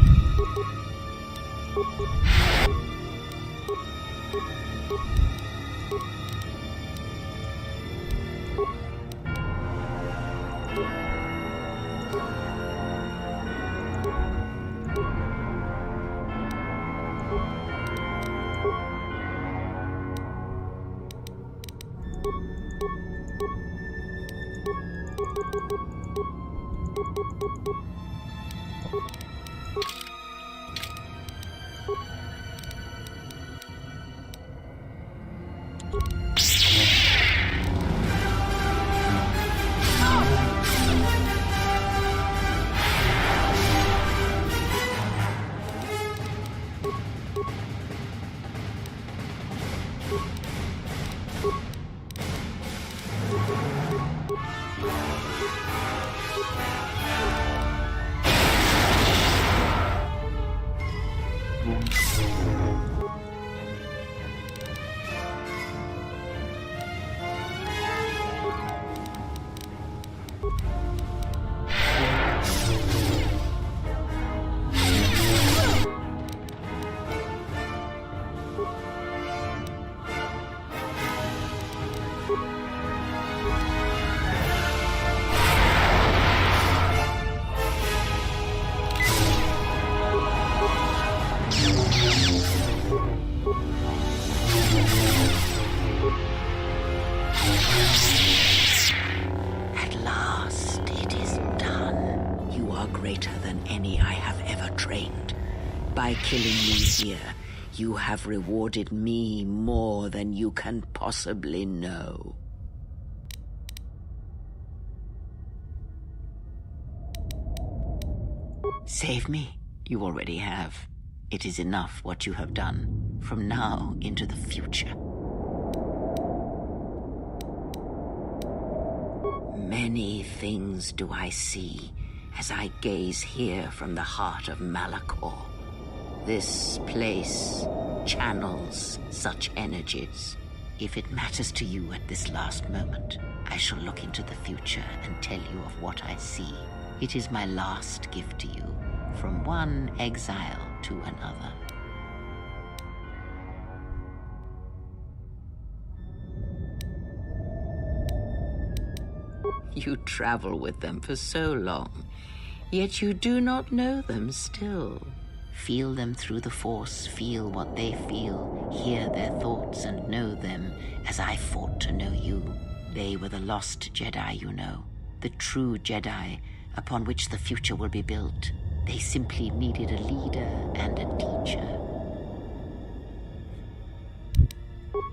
greater than any I have ever trained. By killing me here, you have rewarded me more than you can possibly know. Save me. You already have. It is enough what you have done, from now into the future. Many things do I see as I gaze here from the heart of Malachor. This place channels such energies. If it matters to you at this last moment, I shall look into the future and tell you of what I see. It is my last gift to you, from one exile to another. You travel with them for so long, yet you do not know them still. Feel them through the Force, feel what they feel, hear their thoughts and know them as I fought to know you. They were the lost Jedi, you know, the true Jedi upon which the future will be built. They simply needed a leader and a teacher.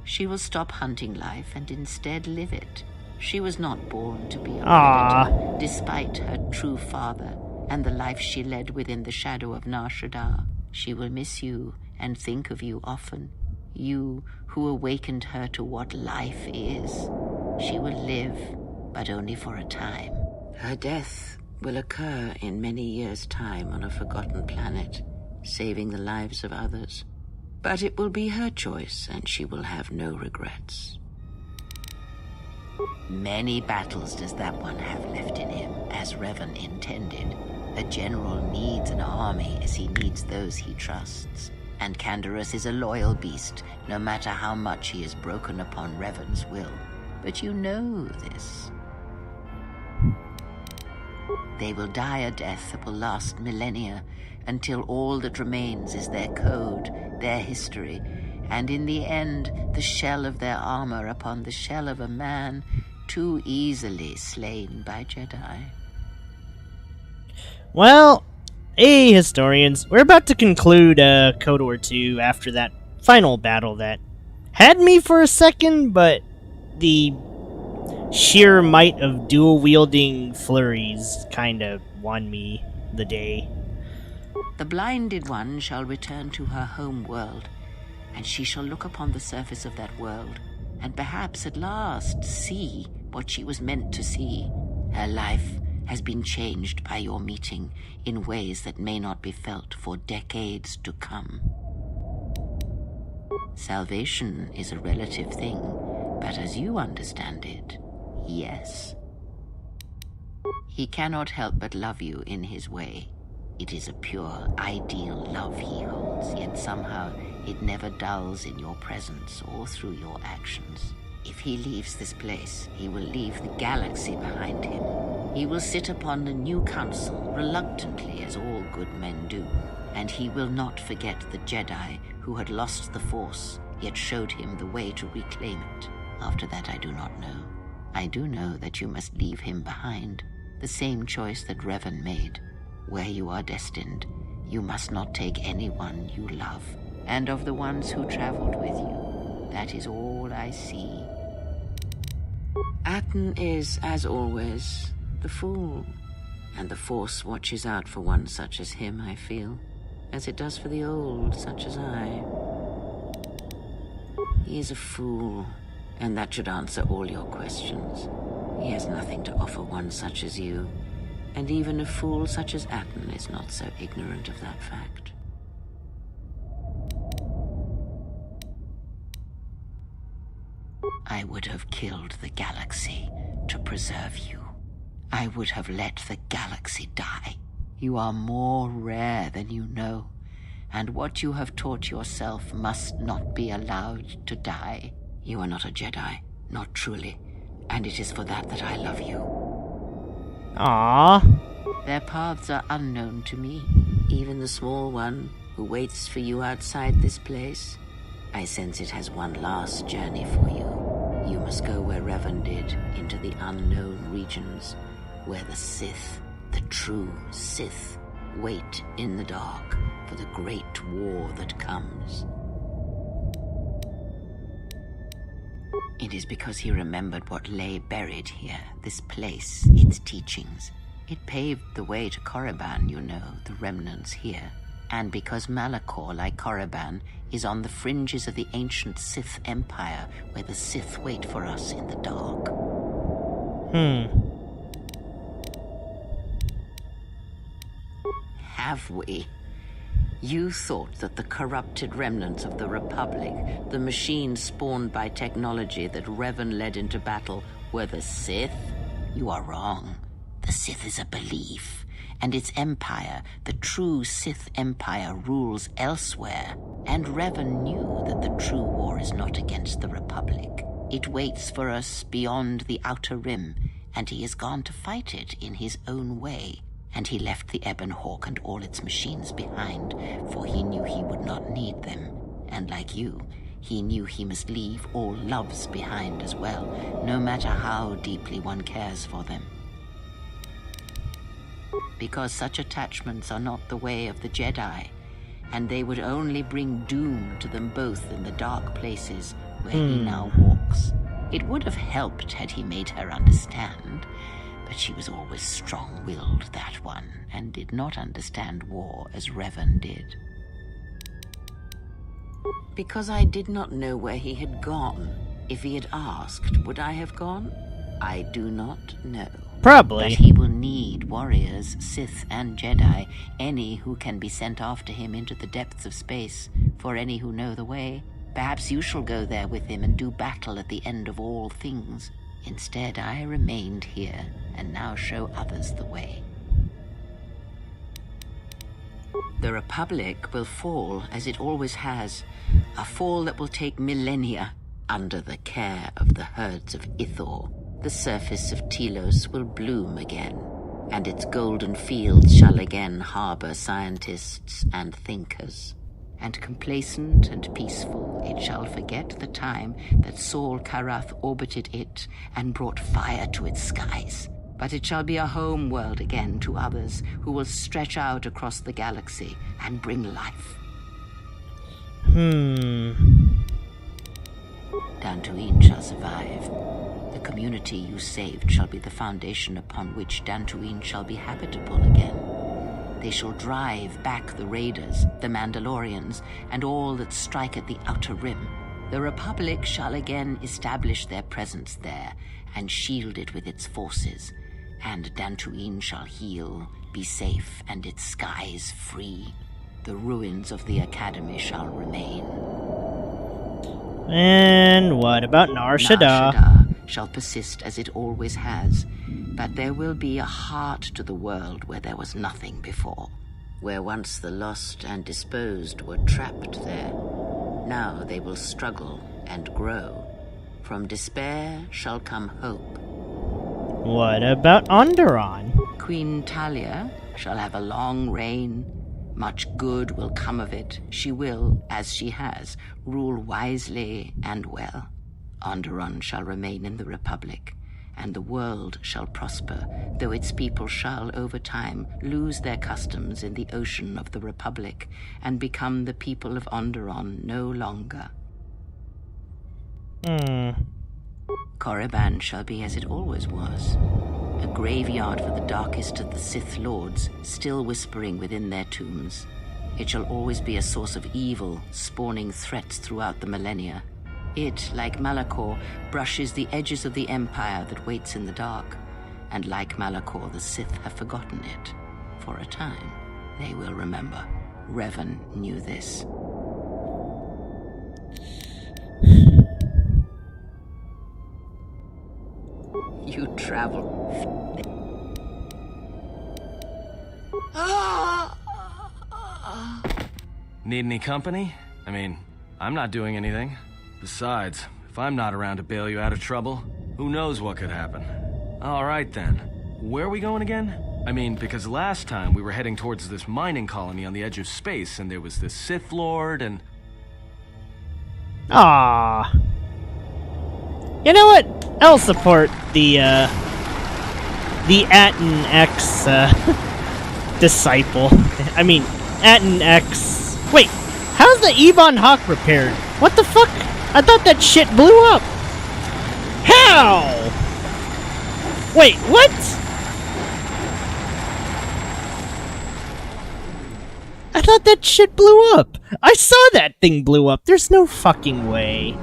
She will stop hunting life and instead live it. She was not born to be a predator, despite her true father and the life she led within the shadow of Nar Shaddaa. She will miss you and think of you often. You who awakened her to what life is. She will live, but only for a time. Her death will occur in many years' time on a forgotten planet, saving the lives of others. But it will be her choice, and she will have no regrets. Many battles does that one have left in him, as Revan intended. A general needs an army as he needs those he trusts. And Canderous is a loyal beast, no matter how much he is broken upon Revan's will. But you know this. They will die a death that will last millennia, until all that remains is their code, their history, and in the end, the shell of their armor upon the shell of a man too easily slain by Jedi. Well, hey historians, we're about to conclude Kotor 2 after that final battle that had me for a second, but the sheer might of dual-wielding flurries kind of won me the day. The blinded one shall return to her home world, and she shall look upon the surface of that world, and perhaps at last see what she was meant to see. Her life has been changed by your meeting in ways that may not be felt for decades to come. Salvation is a relative thing, but as you understand it, yes. He cannot help but love you in his way. It is a pure, ideal love he holds, yet somehow it never dulls in your presence or through your actions. If he leaves this place, he will leave the galaxy behind him. He will sit upon the new council, reluctantly as all good men do, and he will not forget the Jedi who had lost the Force, yet showed him the way to reclaim it. After that I do not know. I do know that you must leave him behind, the same choice that Revan made. Where you are destined, you must not take anyone you love, and of the ones who traveled with you, that is all I see. Atten is, as always, the fool, and the Force watches out for one such as him, I feel, as it does for the old such as I. He is a fool, and that should answer all your questions. He has nothing to offer one such as you, and even a fool such as Atten is not so ignorant of that fact. I would have killed the galaxy to preserve you. I would have let the galaxy die. You are more rare than you know, and what you have taught yourself must not be allowed to die. You are not a Jedi, not truly, and it is for that that I love you. Aww. Their paths are unknown to me, even the small one who waits for you outside this place. I sense it has one last journey for you. You must go where Revan did, into the unknown regions, where the Sith The true Sith wait in the dark for the great war that comes. It is because he remembered what lay buried here, this place, its teachings. It paved the way to Korriban, you know, the remnants here. And because Malachor, like Korriban, is on the fringes of the ancient Sith Empire, where the Sith wait for us in the dark. Have we? You thought that the corrupted remnants of the Republic, the machines spawned by technology that Revan led into battle, were the Sith? You are wrong. The Sith is a belief, and its empire, the true Sith Empire, rules elsewhere. And Revan knew that the true war is not against the Republic. It waits for us beyond the Outer Rim, and he has gone to fight it in his own way. And he left the Ebon Hawk and all its machines behind, for he knew he would not need them. And like you, he knew he must leave all loves behind as well, no matter how deeply one cares for them. Because such attachments are not the way of the Jedi, and they would only bring doom to them both in the dark places where he now walks. It would have helped had he made her understand, but she was always strong-willed, that one, and did not understand war as Revan did. Because I did not know where he had gone. If he had asked, would I have gone? I do not know. Probably. But he will need warriors, Sith and Jedi, any who can be sent after him into the depths of space, for any who know the way. Perhaps you shall go there with him and do battle at the end of all things. Instead, I remained here, and now show others the way. The Republic will fall, as it always has, a fall that will take millennia, under the care of the herds of Ithor. The surface of Telos will bloom again, and its golden fields shall again harbor scientists and thinkers. And complacent and peaceful, it shall forget the time that Saul Karath orbited it and brought fire to its skies. But it shall be a home world again to others who will stretch out across the galaxy and bring life. Dantooine shall survive. The community you saved shall be the foundation upon which Dantooine shall be habitable again. They shall drive back the Raiders, the Mandalorians, and all that strike at the Outer Rim. The Republic shall again establish their presence there and shield it with its forces. And Dantooine shall heal, be safe, and its skies free. The ruins of the Academy shall remain. And what about Nar Shaddaa? Nar Shaddaa shall persist as it always has, but there will be a heart to the world where there was nothing before, where once the lost and disposed were trapped there. Now they will struggle and grow. From despair shall come hope. What about Onderon? Queen Talia shall have a long reign. Much good will come of it. She will, as she has, rule wisely and well. Onderon shall remain in the Republic, and the world shall prosper, though its people shall, over time, lose their customs in the ocean of the Republic and become the people of Onderon no longer. Korriban shall be as it always was, a graveyard for the darkest of the Sith Lords, still whispering within their tombs. It shall always be a source of evil, spawning threats throughout the millennia. It, like Malachor, brushes the edges of the Empire that waits in the dark. And like Malachor, the Sith have forgotten it. For a time, they will remember. Revan knew this. You travel. Need any company? I mean, I'm not doing anything. Besides, if I'm not around to bail you out of trouble, who knows what could happen. All right then. Where are we going again? I mean, because last time we were heading towards this mining colony on the edge of space, and there was this Sith Lord and... Ah. You know what? I'll support the the Aten X disciple. I mean, Aten X. Wait, how's the Ebon Hawk repaired? What the fuck? I thought that shit blew up. How? Wait, what? I thought that shit blew up. I saw that thing blew up. There's no fucking way.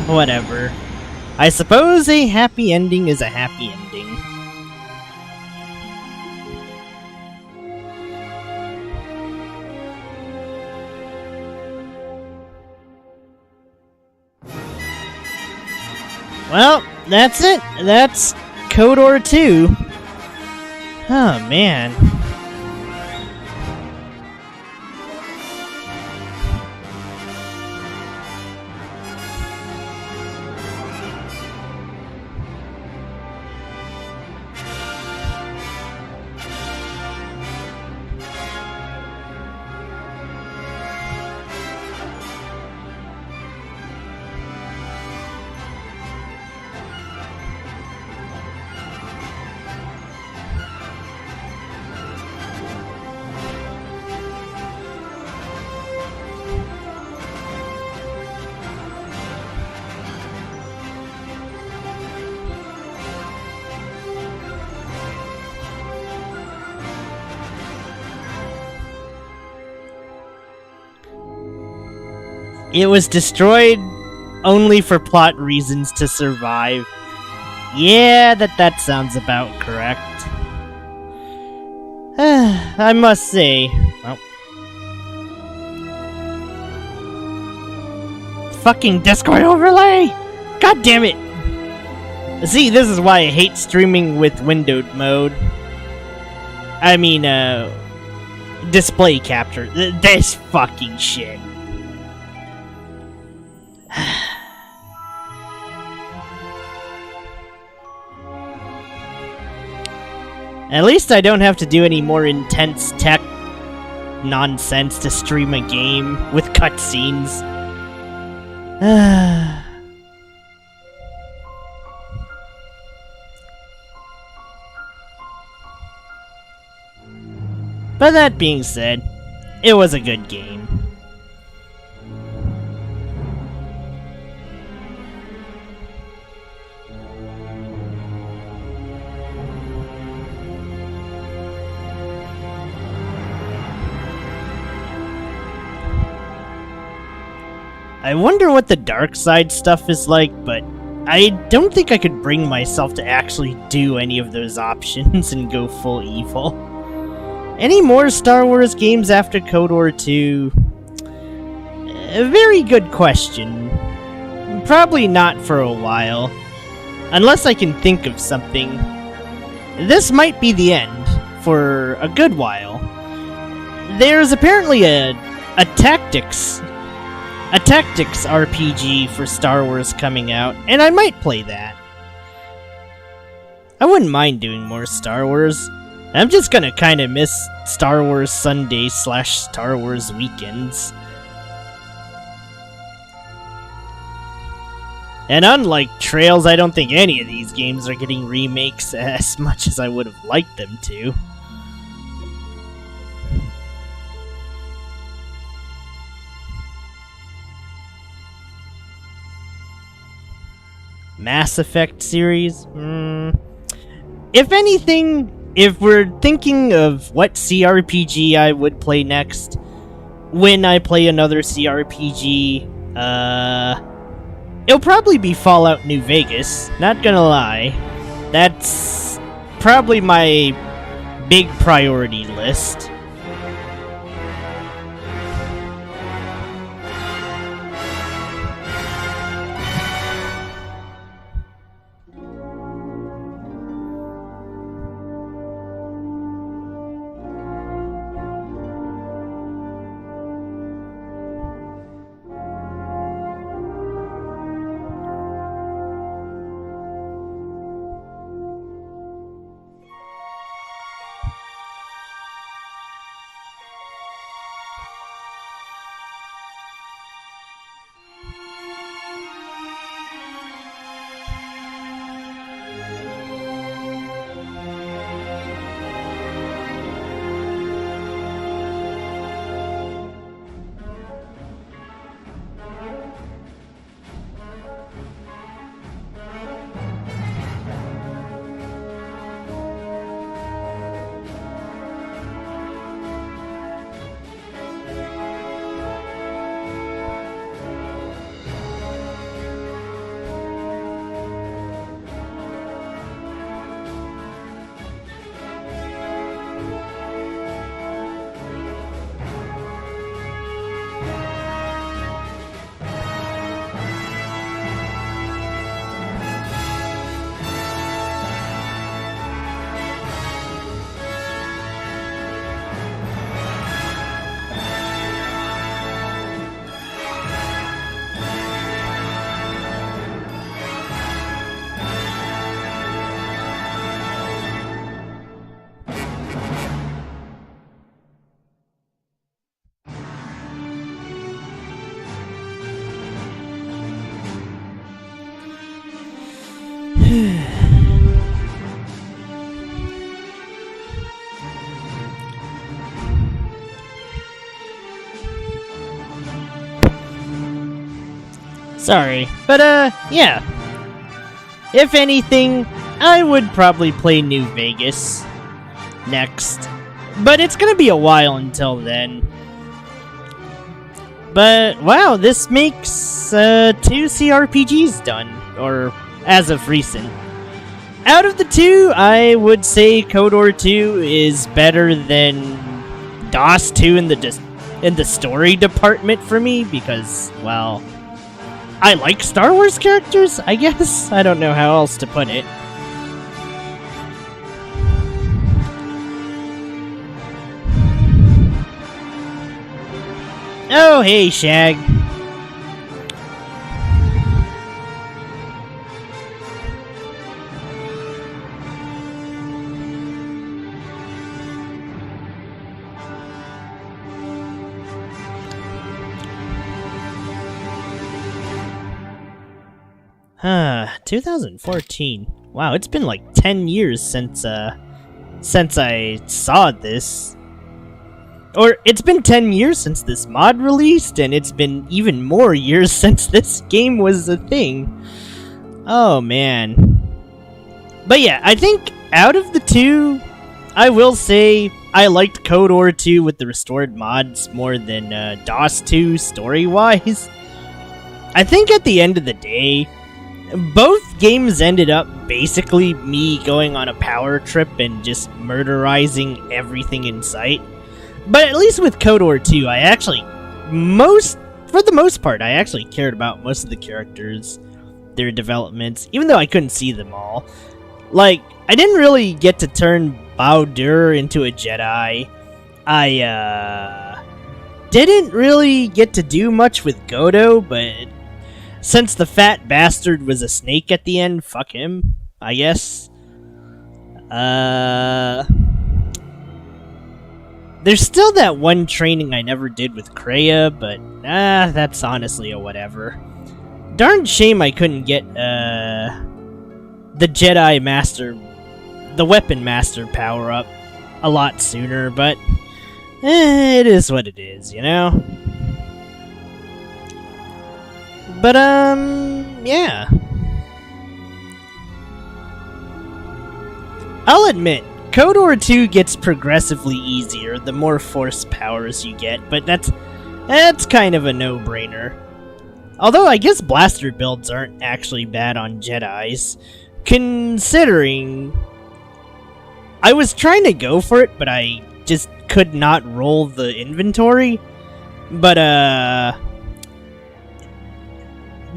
Whatever. I suppose a happy ending is a happy ending. Well, that's it. That's Kotor 2. Oh, man. It was destroyed only for plot reasons to survive. Yeah, that sounds about correct. I must say... Well, fucking Discord overlay! God damn it! See, this is why I hate streaming with windowed mode. I mean, display capture. This fucking shit. At least I don't have to do any more intense tech nonsense to stream a game with cutscenes. But that being said, it was a good game. I wonder what the dark side stuff is like, but I don't think I could bring myself to actually do any of those options and go full evil. Any more Star Wars games after Kotor 2? A very good question. Probably not for a while. Unless I can think of something. This might be the end, for a good while. There's apparently a tactics RPG for Star Wars coming out, and I might play that. I wouldn't mind doing more Star Wars. I'm just gonna kinda miss Star Wars Sundays / Star Wars weekends. And unlike Trails, I don't think any of these games are getting remakes as much as I would have liked them to. Mass Effect series? If anything, if we're thinking of what CRPG I would play next, when I play another CRPG, it'll probably be Fallout New Vegas, not gonna lie. That's probably my big priority list. Sorry, but yeah. If anything, I would probably play New Vegas next. But it's gonna be a while until then. But wow, this makes 2 CRPGs done, or as of recent. Out of the 2, I would say Kotor 2 is better than DOS 2 in the story department for me, because, well, I like Star Wars characters, I guess? I don't know how else to put it. Oh, hey, Shag. Huh, 2014. Wow, it's been like 10 years since I saw this. Or, it's been 10 years since this mod released, and it's been even more years since this game was a thing. Oh, man. But yeah, I think out of the 2, I will say I liked Kotor 2 with the restored mods more than DOS 2 story-wise. I think at the end of the day, both games ended up basically me going on a power trip and just murderizing everything in sight. But at least with Kotor 2, I actually, for the most part, I actually cared about most of the characters, their developments, even though I couldn't see them all. Like, I didn't really get to turn Bao-Dur into a Jedi. I, didn't really get to do much with Godo, but since the fat bastard was a snake at the end, fuck him, I guess. There's still that one training I never did with Kreia, but that's honestly a whatever. Darn shame I couldn't get the Jedi Master, the Weapon Master power up a lot sooner, but it is what it is, you know? But yeah. I'll admit, Kotor 2 gets progressively easier the more force powers you get, but that's kind of a no-brainer. Although I guess blaster builds aren't actually bad on Jedis, considering I was trying to go for it, but I just could not roll the inventory. But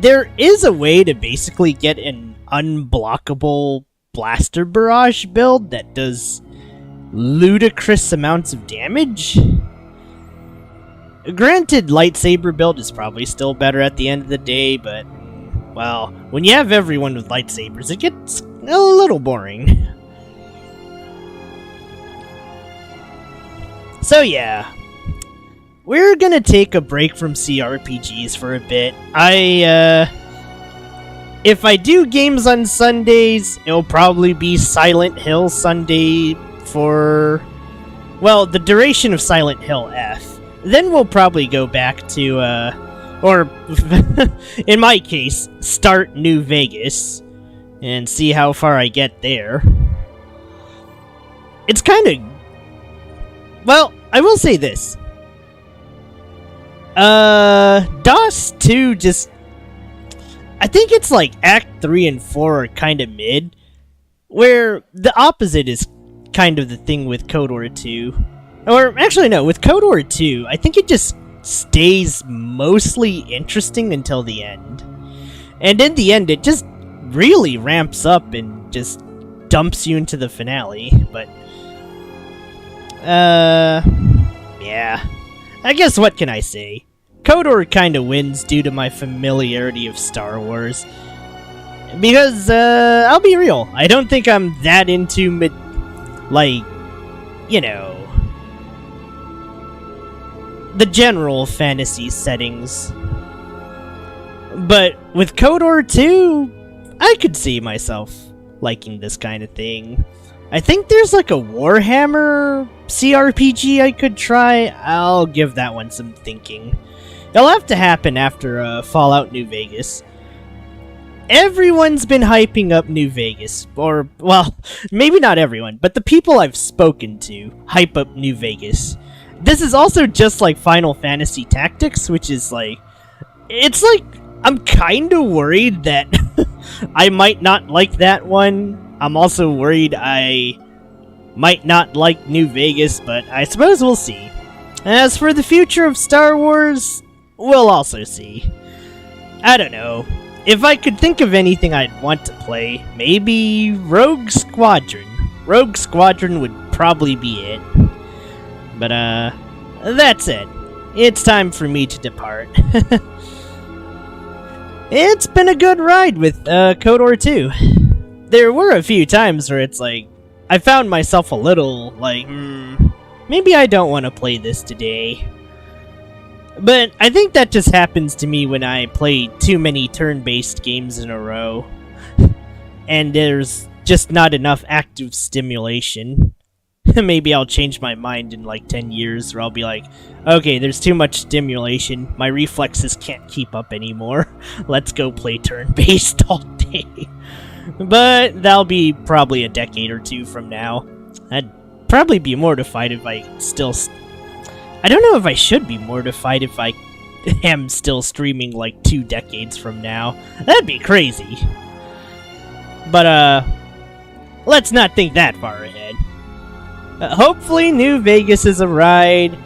there is a way to basically get an unblockable blaster barrage build that does ludicrous amounts of damage. Granted, lightsaber build is probably still better at the end of the day, but, well, when you have everyone with lightsabers, it gets a little boring. So yeah, we're gonna take a break from CRPGs for a bit. if I do games on Sundays, it'll probably be Silent Hill Sunday for, well, the duration of Silent Hill F. Then we'll probably go back to, or in my case, start New Vegas and see how far I get there. It's kind of, well, I will say this. DOS 2 just, I think it's like Act 3 and 4 are kind of mid, where the opposite is kind of the thing with Kotor 2. Or, actually no, with Kotor 2, I think it just stays mostly interesting until the end. And in the end, it just really ramps up and just dumps you into the finale, but... yeah. I guess what can I say? Kotor kinda wins due to my familiarity of Star Wars. Because, I'll be real, I don't think I'm that into like, you know, the general fantasy settings. But with Kotor 2, I could see myself liking this kind of thing. I think there's like a Warhammer CRPG I could try. I'll give that one some thinking. It'll have to happen after Fallout New Vegas. Everyone's been hyping up New Vegas. Or, well, maybe not everyone, but the people I've spoken to hype up New Vegas. This is also just like Final Fantasy Tactics, which is like... It's like, I'm kinda worried that I might not like that one. I'm also worried I might not like New Vegas, but I suppose we'll see. As for the future of Star Wars, we'll also see. I don't know. If I could think of anything I'd want to play, maybe Rogue Squadron. Rogue Squadron would probably be it. But, that's it. It's time for me to depart. It's been a good ride with, Kotor 2. There were a few times where it's like, I found myself a little, like, maybe I don't want to play this today. But I think that just happens to me when I play too many turn-based games in a row. And there's just not enough active stimulation. Maybe I'll change my mind in like 10 years, where I'll be like, okay, there's too much stimulation, my reflexes can't keep up anymore, let's go play turn-based all day. But that'll be probably a decade or two from now. I'd probably be mortified if I still... I don't know if I should be mortified if I am still streaming like 2 decades from now. That'd be crazy. But, let's not think that far ahead. Hopefully New Vegas is a ride.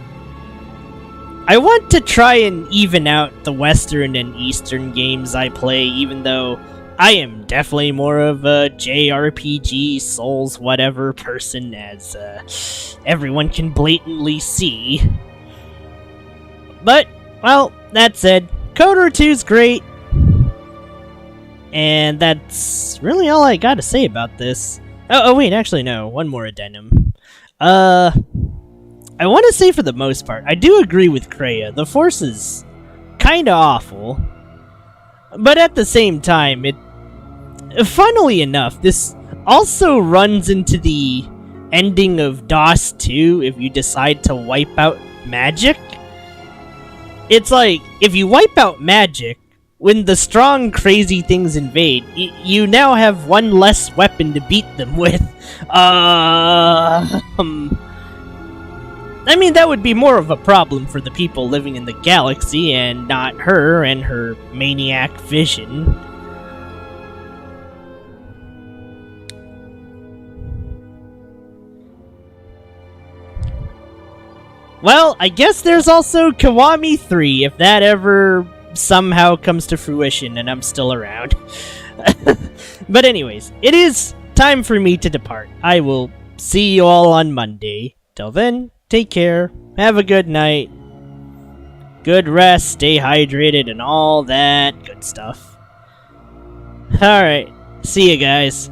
I want to try and even out the Western and Eastern games I play, even though I am definitely more of a JRPG, Souls, whatever person, as everyone can blatantly see. But, well, that said, Kotor 2's great. And that's really all I gotta say about this. Oh wait, actually no, one more addendum. I want to say for the most part, I do agree with Kreia. The Force is kinda awful. But at the same time, funnily enough, this also runs into the ending of DOS 2 if you decide to wipe out magic. It's like, if you wipe out magic, when the strong, crazy things invade, you now have one less weapon to beat them with. I mean, that would be more of a problem for the people living in the galaxy, and not her and her maniac vision. Well, I guess there's also Kiwami 3, if that ever somehow comes to fruition and I'm still around. But anyways, it is time for me to depart. I will see you all on Monday. Till then, take care, have a good night, good rest, stay hydrated, and all that good stuff. Alright, see you guys.